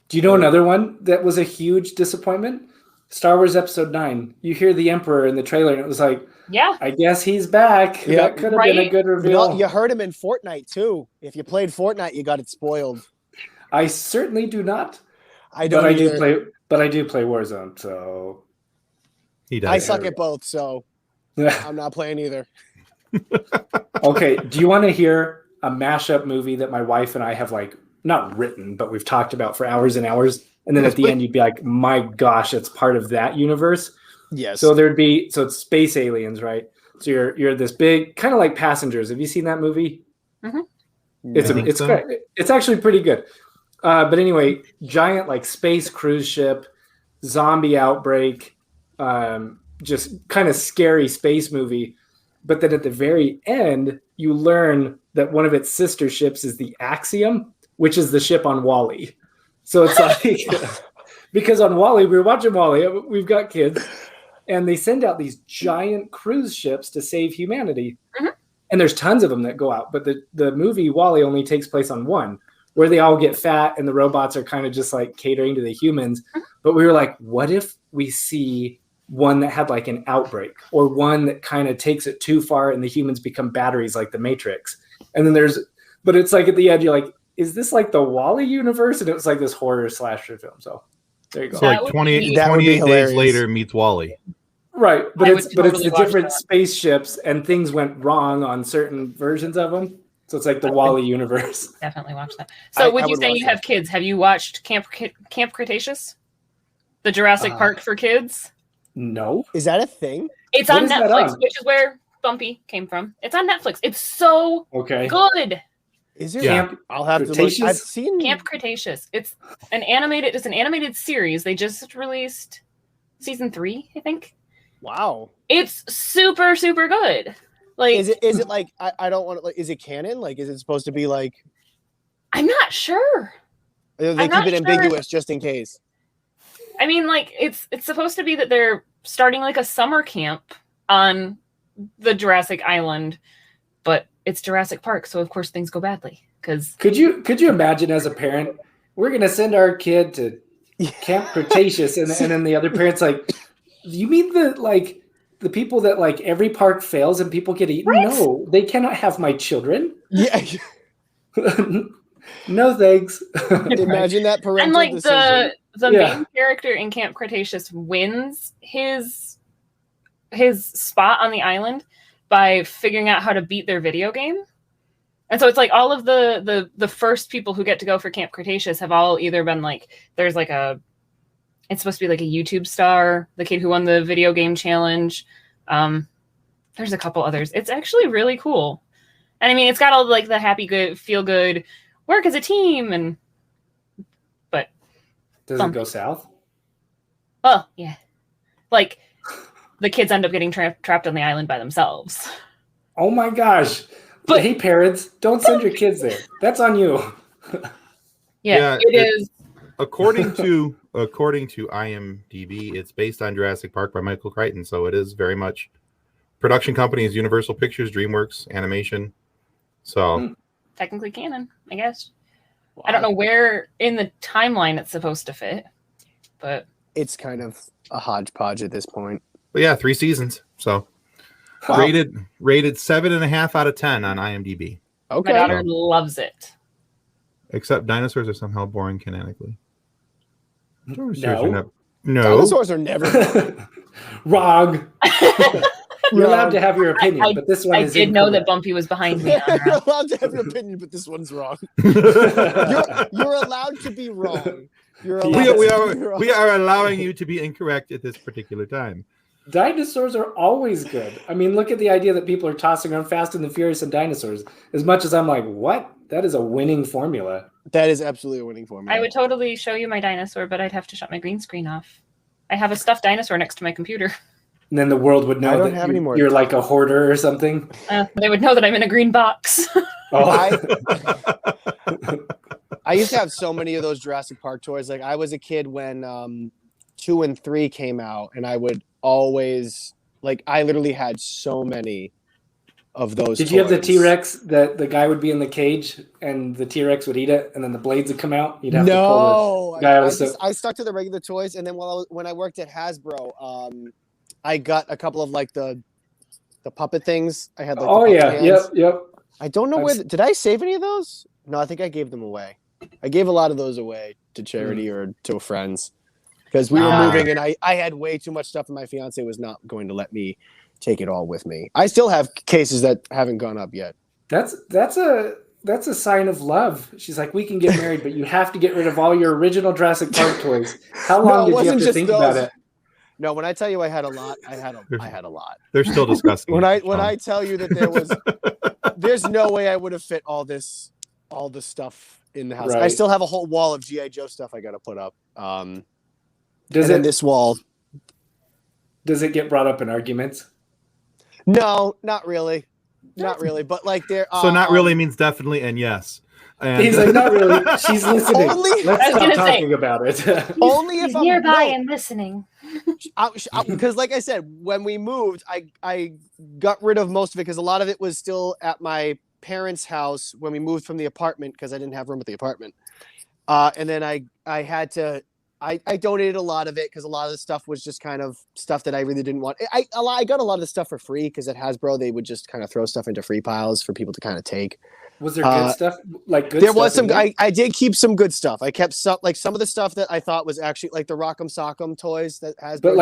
Do you know another one that was a huge disappointment? Star Wars Episode 9. You hear the Emperor in the trailer, and it was like, Yeah. I guess he's back. Yep. That could have been a Right? good You reveal. know, you heard him in Fortnite too. If you played Fortnite, you got it spoiled. I certainly do not. I don't. But I either. do play. But I do play Warzone. So He does. I suck at both, so I'm not playing either. okay. Do you want to hear a mashup movie that my wife and I have like not written, but we've talked about for hours and hours? And then at the end, you'd be like, "My gosh, it's part of that universe." Yes. So it's space aliens, right? So you're this big kind of like Passengers. Have you seen that movie? Mm-hmm. It's actually pretty good. But anyway, giant like space cruise ship, zombie outbreak, just kind of scary space movie. But then at the very end, you learn that one of its sister ships is the Axiom, which is the ship on Wall-E. So it's like because on Wall-E, we were watching Wall-E, we've got kids, and they send out these giant cruise ships to save humanity. Mhm. And there's tons of them that go out. But the movie Wall-E only takes place on one, where they all get fat and the robots are kind of just like catering to the humans. But we were like, what if we see one that had like an outbreak, or one that kind of takes it too far and the humans become batteries like the Matrix? And then but it's like at the end, you're like, is this like the Wall-E universe? And it was like this horror slasher film. So there you go. So like would 20, be- That would be 28 days hilarious. later meets Wally. Right, but I it's would but it's totally the watch different that. spaceships and things went wrong on certain versions of them. So it's like the Wall-E universe. Definitely watch that. So, with I you would saying watch you that. have kids, have you watched Camp Cretaceous? The Jurassic Park for kids? No. Is that a thing? It's What on is that Netflix, on? which is where Bumpy came from. It's on Netflix. It's so Okay. good. Is there? Yeah. I'll have to look. Cretaceous? I've seen Camp Cretaceous. It's an animated series. They just released season 3, I think. Wow. It's super, super good. Like, Is it like I don't want to like? Is it canon? Like, is it supposed to be like? I'm not sure. They I'm keep not it sure. ambiguous just in case. I mean, like, it's supposed to be that they're starting like a summer camp on the Jurassic Island, but it's Jurassic Park, so of course things go badly. Because Could you imagine as a parent, we're gonna send our kid to Camp Cretaceous, and then the other parent's like, you mean the people that like every park fails and people get eaten? Right. No, they cannot have my children. Yeah. No thanks. Imagine that parental and like decision. the Yeah. main character in Camp Cretaceous wins his spot on the island by figuring out how to beat their video game. And so it's like all of the first people who get to go for Camp Cretaceous have all either been like, there's like it's supposed to be like a YouTube star, the kid who won the video game challenge. There's a couple others. It's actually really cool. And I mean, it's got all like the happy, good, feel good, work as a team, but Does it go south? oh yeah, like the kids end up getting trapped on the island by themselves. Oh my gosh. But- hey parents, don't send your kids there. That's on you. Yeah, It is. According to IMDb, it's based on Jurassic Park by Michael Crichton, so it is very much production company is Universal Pictures, DreamWorks Animation. So Technically canon, I guess. I don't know where in the timeline it's supposed to fit, but It's kind of a hodgepodge at this point. but yeah, 3 seasons. So Wow. rated 7.5 out of 10 on IMDb. Okay. my daughter loves it. Except dinosaurs are somehow boring canonically. Dinosaurs No. are no. Dinosaurs are never. Wrong. You're allowed to have your opinion, but this one I is did know that incorrect. Bumpy was behind me. You're allowed to have your opinion, but this one's wrong. You're allowed to be wrong. You're allowed to be wrong. we are allowing you to be incorrect at this particular time. Dinosaurs are always good. I mean, look at the idea that people are tossing around Fast and the Furious and dinosaurs. As much as I'm like, what? That is a winning formula. That is absolutely a winning formula. I would totally show you my dinosaur, but I'd have to shut my green screen off. I have a stuffed dinosaur next to my computer. And then the world would know I don't that have any more. you're like a hoarder or something. They would know that I'm in a green box. Oh, I used to have so many of those Jurassic Park toys. Like I was a kid when 2 and 3 came out, and I would always I literally had so many of those. Did you have the toys. T-Rex that the guy would be in the cage and the T-Rex would eat it and then the blades would come out? You'd have to pull No, the guy I stuck to the regular toys, and then when I worked at Hasbro, I got a couple of the puppet things. I had the puppet hands. Yep. I don't know did I save any of those? No, I think I gave them away. I gave a lot of those away to charity or to friends because we were moving, and I had way too much stuff, and my fiance was not going to let me take it all with me. I still have cases that haven't gone up yet. That's a sign of love. She's like, we can get married, but you have to get rid of all your original Jurassic Park toys. How long did you have to think about it? No, when I tell you I had a lot, I had a lot. They're still discussing. when I tell you that there's no way I would have fit all the stuff in the house. Right. I still have a whole wall of G.I. Joe stuff I got to put up. This wall. Does it get brought up in arguments? No, not really. Not really. But there. So not really means definitely and yes. And He's like, not really. She's listening. Only- Let's stop talking about it. Only if I'm nearby and listening. Because like I said, when we moved, I got rid of most of it because a lot of it was still at my parents' house when we moved from the apartment because I didn't have room at the apartment. And then I had to. I donated a lot of it because a lot of the stuff was just kind of stuff that I really didn't want. I got a lot of the stuff for free because at Hasbro they would just kind of throw stuff into free piles for people to kind of take. Was there good stuff? There was some. I did keep some good stuff. I kept some of the stuff that I thought was actually the Rock'em Sock'em toys that Hasbro. But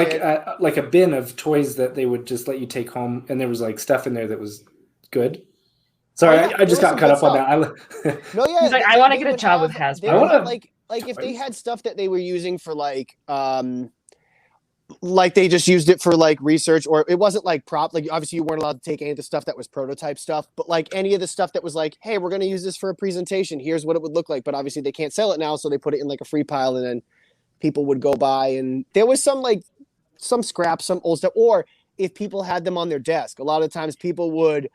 like a bin of toys that they would just let you take home, and there was stuff in there that was good. Sorry, I just got caught up on that. No, yeah. He's like, I want to get a job with Hasbro. If they had stuff that they were using for they just used it for research, or it wasn't obviously you weren't allowed to take any of the stuff that was prototype stuff, but any of the stuff that was hey, we're going to use this for a presentation, here's what it would look like, but obviously they can't sell it now, so they put it in a free pile, and then people would go by, and there was some scraps, some old stuff, or if people had them on their desk, a lot of times people would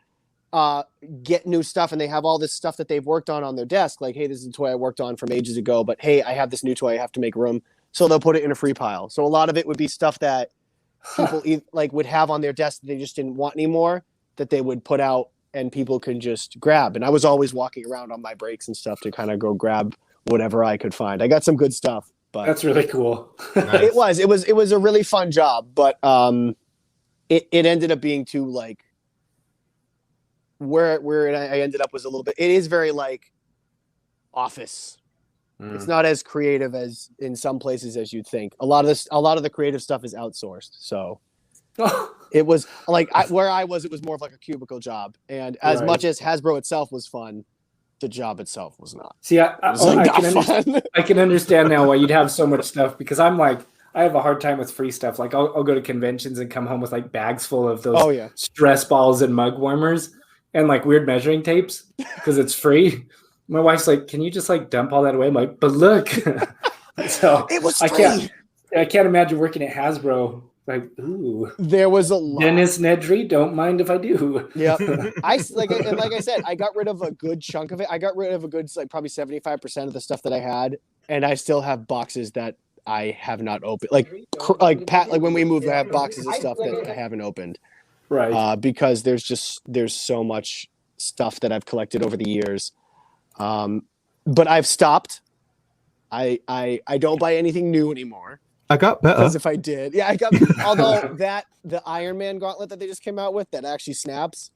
get new stuff and they have all this stuff that they've worked on their desk, hey, this is a toy I worked on from ages ago, but hey, I have this new toy, I have to make room, so they'll put it in a free pile. So a lot of it would be stuff that people would have on their desk that they just didn't want anymore, that they would put out and people can just grab. And I was always walking around on my breaks and stuff to kind of go grab whatever I could find. I got some good stuff, but that's really cool. Nice. It was a really fun job, but it ended up being too where I ended up was a little bit. It is very office. It's not as creative as in some places as you'd think. A lot of the creative stuff is outsourced. So it was where I was, it was more of a cubicle job. And as much as Hasbro itself was fun, the job itself was not. See, I can understand now why you'd have so much stuff, because I'm I have a hard time with free stuff. I'll go to conventions and come home with bags full of those stress balls and mug warmers and weird measuring tapes because it's free. My wife's like, can you just dump all that away? I'm like, but look. So it was free. I can't imagine working at Hasbro. Ooh. There was a lot. Dennis Nedry, don't mind if I do. Yeah. I said, I got rid of a good chunk of it. I got rid of a good probably 75% of the stuff that I had, and I still have boxes that I have not opened. When we moved, I have boxes of stuff that I haven't opened. Right. Because there's so much stuff that I've collected over the years. But I've stopped. I don't buy anything new anymore. I got better. Because if I did, I got. Although the Iron Man gauntlet that they just came out with that actually snaps,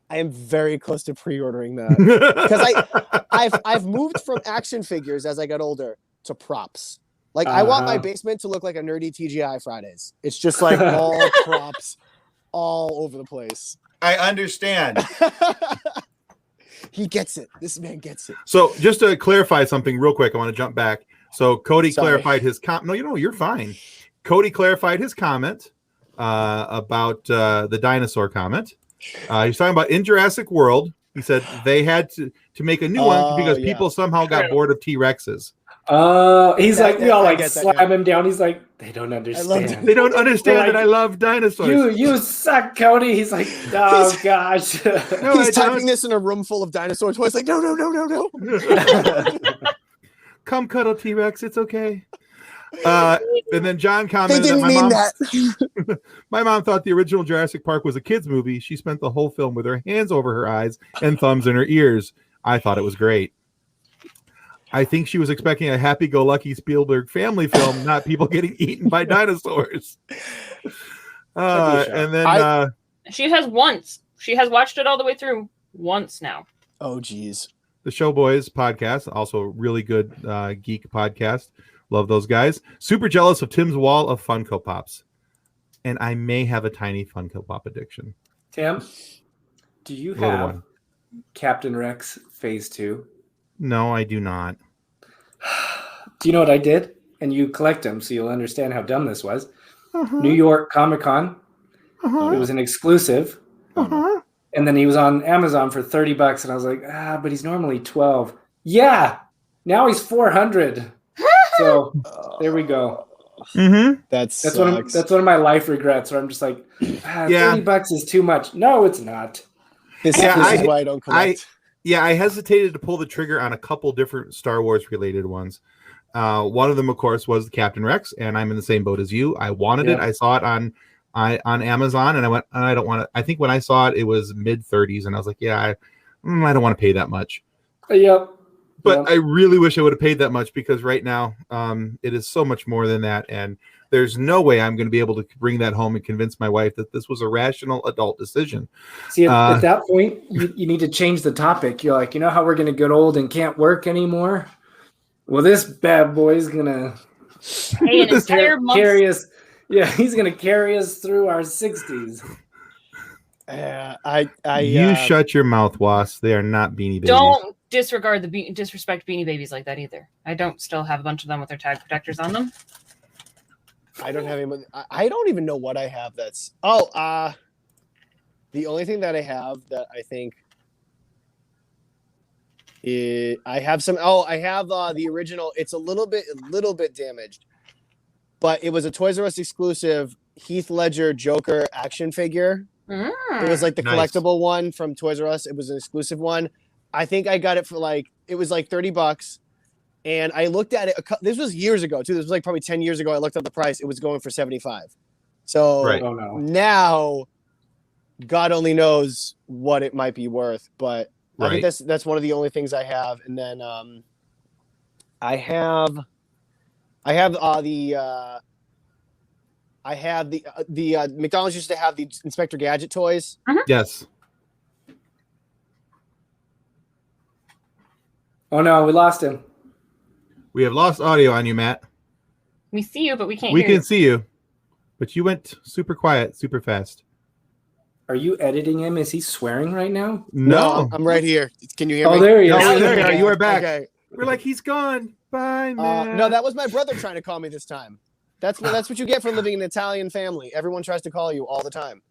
I am very close to pre-ordering that because I've moved from action figures as I got older to props. I want my basement to look like a nerdy TGI Fridays. It's just all props, all over the place. I understand. He gets it. This man gets it. So just to clarify something real quick, I want to jump back. So Cody clarified his comment. No, you're fine. Cody clarified his comment about the dinosaur comment. He's talking about in Jurassic World. He said they had to make a new one because people somehow got bored of T-Rexes. He's like, we all I like get that, slam him down. He's like, they don't love understand. They don't understand Like, that I love dinosaurs. You suck, Cody. He's like, oh gosh. No, He's I typing don't. this in a room full of dinosaur toys. Like, no. Come cuddle, T-Rex. It's okay. And then John They commented didn't that mean that. my mom thought the original Jurassic Park was a kid's movie. She spent the whole film with her hands over her eyes and thumbs in her ears. I thought it was great. I think she was expecting a happy-go-lucky Spielberg family film, not people getting eaten by dinosaurs. And then She has once. She has watched it all the way through once now. Oh, geez. the Showboys podcast, also really good geek podcast. Love those guys. Super jealous of Tim's wall of Funko Pops. And I may have a tiny Funko Pop addiction. Tim, do you Little have one. Captain Rex Phase 2? No, I do not. Do you know what I did? And you collect them, so you'll understand how dumb this was. Uh-huh. New York Comic Con. Uh-huh. It was an exclusive. Uh-huh. And then he was on Amazon for $30, and I was like, but he's normally 12. Yeah, now he's 400. So there we go. Mm-hmm. That's That's one of my life regrets. Where I'm just like, Yeah. $30 is too much. No, it's not. this Yeah, is why I don't collect. I hesitated to pull the trigger on a couple different Star Wars related ones. One of them, of course, was Captain Rex, and I'm in the same boat as you. I wanted it. I saw it on Amazon, and I went, I don't want to. I think when I saw it, it was mid-30s, and I was like, I don't want to pay that much. Yep. But I really wish I would have paid that much, because right now it is so much more than that, and there's no way I'm going to be able to bring that home and convince my wife that this was a rational adult decision. See, at that point, you need to change the topic. You're like, you know how we're going to get old and can't work anymore? Well, this bad boy is going to Hey, an entire month. carry us. Yeah, he's going to carry us through our 60s. You shut your mouth, Was. They are not Beanie Babies. Don't disregard disrespect Beanie Babies like that either. I don't still have a bunch of them with their tag protectors on them. I don't have any. I don't even know what I have. The only thing that I have that I think I have some. I have the original. It's a little bit damaged, but it was a Toys R Us exclusive Heath Ledger Joker action figure. It was like the collectible one from Toys R Us. It was an exclusive one. I think I got it for it was like $30. And I looked at it. This was years ago too. This was like probably 10 years ago. I looked up the price. It was going for $75. So now, God only knows what it might be worth. But I think that's one of the only things I have. And then I have the McDonald's used to have the Inspector Gadget toys. Yes. Oh no, we lost him. We have lost audio on you, Matt. We see you, but we can't We hear can you. see you, but you went super quiet, super fast. Are you editing him? Is he swearing right now? No. I'm right here. Can you hear me? Oh, there he is. Oh, there you are. You are back. Okay. We're like, he's gone. Bye, Matt. No, that was my brother trying to call me this time. That's what you get for living in an Italian family. Everyone tries to call you all the time.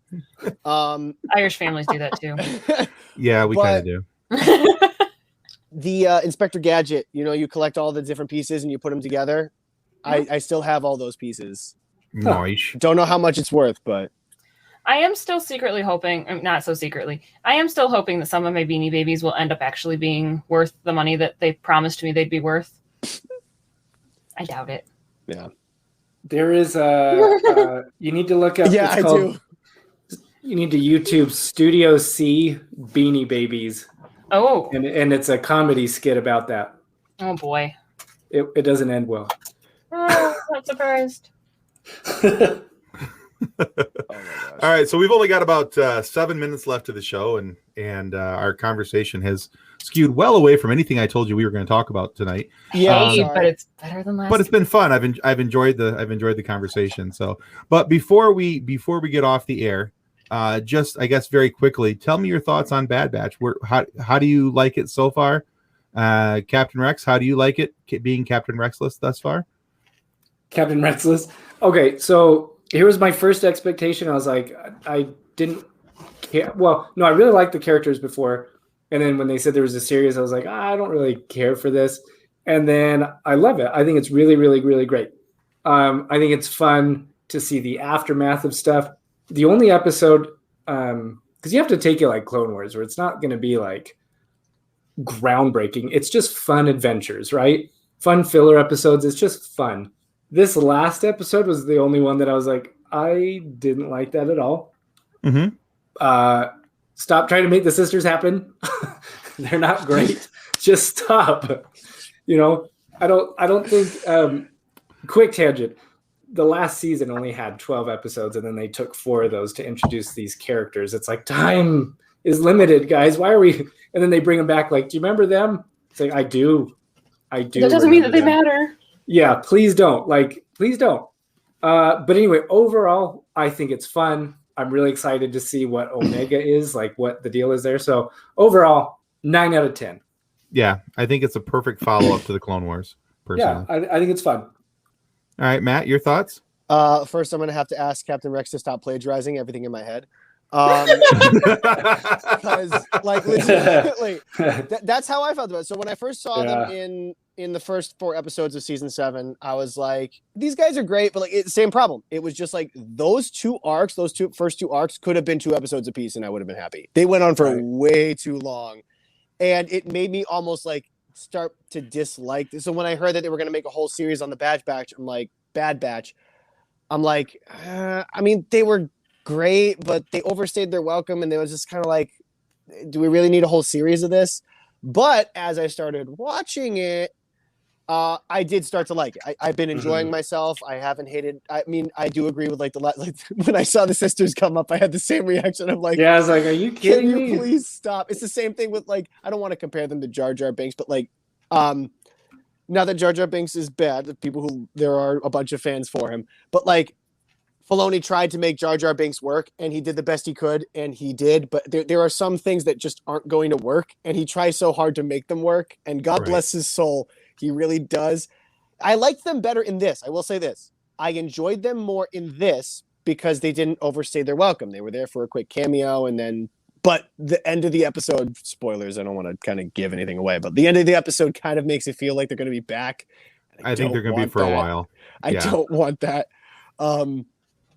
Irish families do that too. Yeah, we kind of do. The Inspector Gadget, you collect all the different pieces and you put them together. I still have all those pieces. Nice. Don't know how much it's worth, but I am still secretly hoping, not so secretly, I am still hoping that some of my Beanie Babies will end up actually being worth the money that they promised me they'd be worth. I doubt it. Yeah. There is you need to look up. Yeah, I do. You need to YouTube Studio C Beanie Babies. Oh. And it's a comedy skit about that. Oh boy. It doesn't end well. Oh, I'm not surprised. Oh my gosh. All right, so we've only got about 7 minutes left of the show, and our conversation has skewed well away from anything I told you we were going to talk about tonight. Yeah, Hey, but it's better than last. But it's been fun. I've enjoyed the conversation. So, but before we get off the air, just I guess very quickly, tell me your thoughts on Bad Batch. How do you like it so far? Captain Rex, how do you like it being Captain Rexless thus far? Captain Rexless. Okay, so here was my first expectation. I was like, I didn't care. Well, no, I really liked the characters before. And then when they said there was a series, I was like, I don't really care for this. And then I love it. I think it's really, really, really great. I think it's fun to see the aftermath of stuff. The only episode, because you have to take it like Clone Wars, where it's not going to be like groundbreaking. It's just fun adventures, right? Fun filler episodes. It's just fun. This last episode was the only one that I was like, I didn't like that at all. Mm-hmm. Stop trying to make the sisters happen. They're not great. Just stop. I don't think quick tangent. The last season only had 12 episodes, and then they took 4 of those to introduce these characters. It's like, time is limited, guys. Why are we? And then they bring them back. Like, do you remember them? It's like, I do. That doesn't mean that they matter. Yeah, please don't. Please don't. But anyway, overall, I think it's fun. I'm really excited to see what Omega is, like what the deal is there. So overall, 9 out of 10. Yeah, I think it's a perfect follow-up to the Clone Wars, personally. Yeah, I think it's fun. All right, Matt, your thoughts? First, I'm going to have to ask Captain Rex to stop plagiarizing everything in my head. Because, like, legitimately, that's how I felt about it. So when I first saw them in the first 4 episodes of season 7, I was like, these guys are great, but like, it's the same problem. It was just like those first two arcs could have been 2 episodes apiece, and I would have been happy. They went on for way too long, and it made me almost like start to dislike this. So when I heard that they were going to make a whole series on the Bad Batch, I'm like, I mean, they were great, but they overstayed their welcome, and they was just kind of like, do we really need a whole series of this? But as I started watching it, I did start to like it. I've been enjoying myself. I haven't hated. I mean, I do agree with like when I saw the sisters come up, I had the same reaction. I'm like, yeah, I was like, are you kidding can me? you please stop? It's the same thing with like, I don't want to compare them to Jar Jar Binks, but like, not that Jar Jar Binks is bad. There are a bunch of fans for him, but like, Filoni tried to make Jar Jar Binks work, and he did the best he could, and he did. But there are some things that just aren't going to work, and he tries so hard to make them work. And God bless his soul, he really does. I liked them better in this. I will say this: I enjoyed them more in this because they didn't overstay their welcome. They were there for a quick cameo, and then. But the end of the episode, spoilers. I don't want to kind of give anything away, but the end of the episode kind of makes it feel like they're going to be back. I think they're going to be for a while. I don't want that.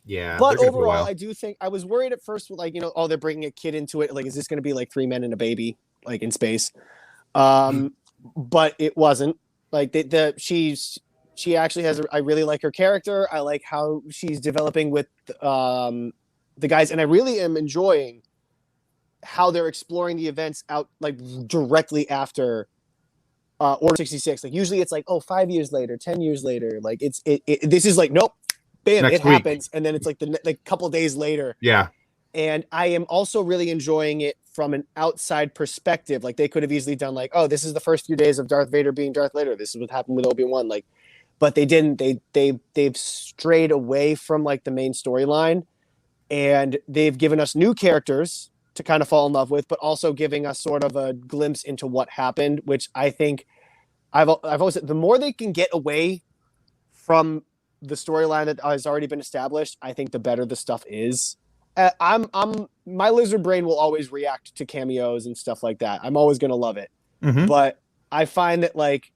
Yeah, but overall, I do think I was worried at first with like, they're bringing a kid into it. Like, is this going to be like 3 men and a baby, like in space? But it wasn't. Like she actually has. I really like her character. I like how she's developing with the guys, and I really am enjoying how they're exploring the events out like directly after Order 66. Like usually it's like 5 years later, 10 years later. Like this is like nope. Bam, it happens, and then it's like the couple days later. Yeah. And I am also really enjoying it from an outside perspective. Like they could have easily done like, this is the first few days of Darth Vader being Darth Vader. This is what happened with Obi-Wan. Like, but they didn't. They've strayed away from like the main storyline, and they've given us new characters to kind of fall in love with, but also giving us sort of a glimpse into what happened, which I think I've always said the more they can get away from the storyline that has already been established, I think the better the stuff is. My lizard brain will always react to cameos and stuff like that. I'm always going to love it. Mm-hmm. But I find that like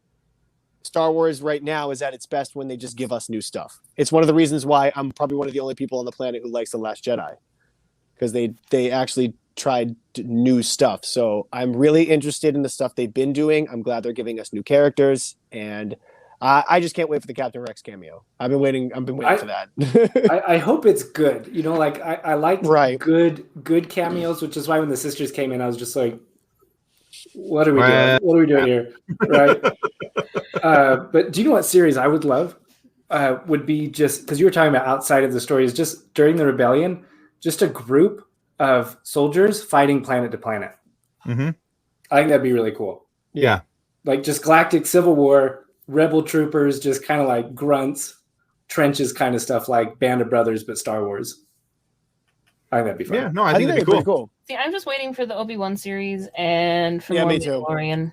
Star Wars right now is at its best when they just give us new stuff. It's one of the reasons why I'm probably one of the only people on the planet who likes The Last Jedi, because they actually tried new stuff. So I'm really interested in the stuff they've been doing. I'm glad they're giving us new characters, and I just can't wait for the Captain Rex cameo. I've been waiting for that. I hope it's good. Like I like good cameos, which is why when the sisters came in, I was just like, what are we doing? What are we doing here? Right. But do you know what series I would love? Would be just because you were talking about outside of the stories, just during the rebellion, just a group of soldiers fighting planet to planet. Mm-hmm. I think that'd be really cool. Yeah. Like just galactic civil war. Rebel troopers, just kind of like grunts, trenches kind of stuff, like Band of Brothers, but Star Wars. I think that'd be fun. Yeah, no, I think that'd be cool. See, I'm just waiting for the Obi-Wan series and for more Mandalorian.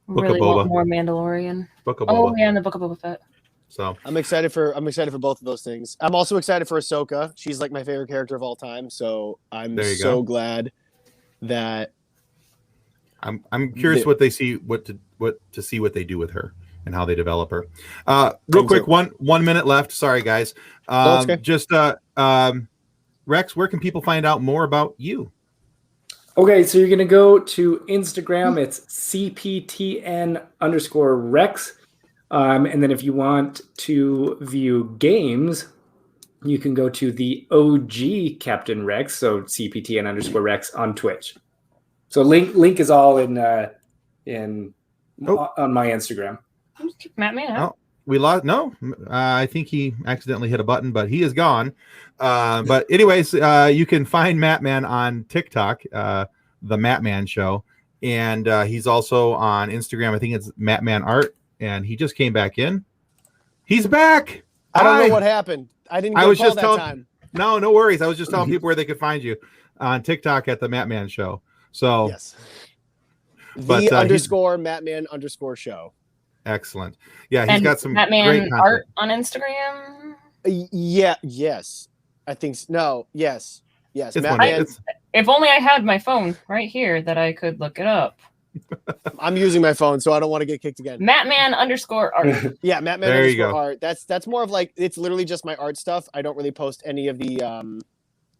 Really want more Mandalorian. Book of Boba. Oh, yeah, and the Book of Boba Fett. So I'm excited for both of those things. I'm also excited for Ahsoka. She's like my favorite character of all time. So I'm so glad that I'm curious what they see, what to see what they do with her and how they develop her. Real quick, 1 minute left. Sorry, guys. Okay. Just Rex, where can people find out more about you? Okay, so you're going to go to Instagram. It's CPTN_Rex. And then if you want to view games, you can go to the OG Captn Rex, so CPTN_Rex on Twitch. So link is all in on my Instagram. Matman. Oh, we lost. No, I think he accidentally hit a button, but he is gone. But anyways, you can find Matman on TikTok, the Matman Show, and he's also on Instagram. I think it's Matman Art, and he just came back in. He's back. I don't know what happened. I didn't. I was just telling. Time. No worries. I was just telling people where they could find you on TikTok at the Matman Show. So yes, the _Matman_show. Excellent. Yeah, he's got some Matman great art on Instagram. Yeah. Yes. I think so. No. Yes. If only I had my phone right here that I could look it up. I'm using my phone, so I don't want to get kicked again. Matman_art. Yeah, Matman_art. That's more of like, it's literally just my art stuff. I don't really post any of the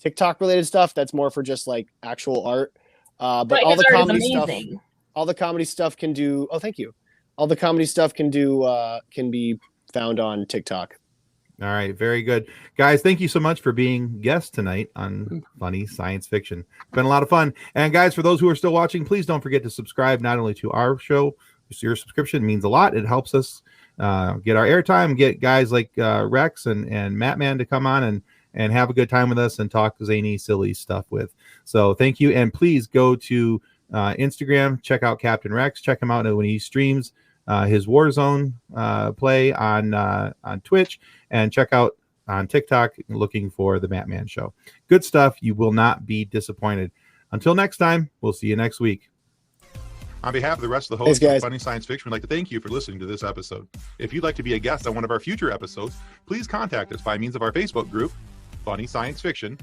TikTok related stuff. That's more for just like actual art. But all the comedy stuff can do. Oh, thank you. All the comedy stuff can be found on TikTok. All right, very good, guys. Thank you so much for being guests tonight on Funny Science Fiction. It's been a lot of fun. And guys, for those who are still watching, please don't forget to subscribe not only to our show. Your subscription means a lot. It helps us get our airtime, get guys like Rex and Matman to come on and have a good time with us and talk zany, silly stuff with. So thank you, and please go to Instagram, check out Captn Rex, check him out when he streams his Warzone play on Twitch, and check out on TikTok looking for the Matman Show. Good stuff. You will not be disappointed. Until next time, we'll see you next week. On behalf of the rest of the hosts of Funny Science Fiction, we'd like to thank you for listening to this episode. If you'd like to be a guest on one of our future episodes, please contact us by means of our Facebook group, Funny Science Fiction.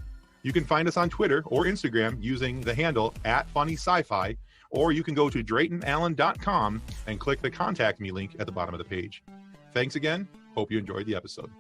You can find us on Twitter or Instagram using the handle @FunnySci-Fi, or you can go to DraytonAllen.com and click the Contact Me link at the bottom of the page. Thanks again. Hope you enjoyed the episode.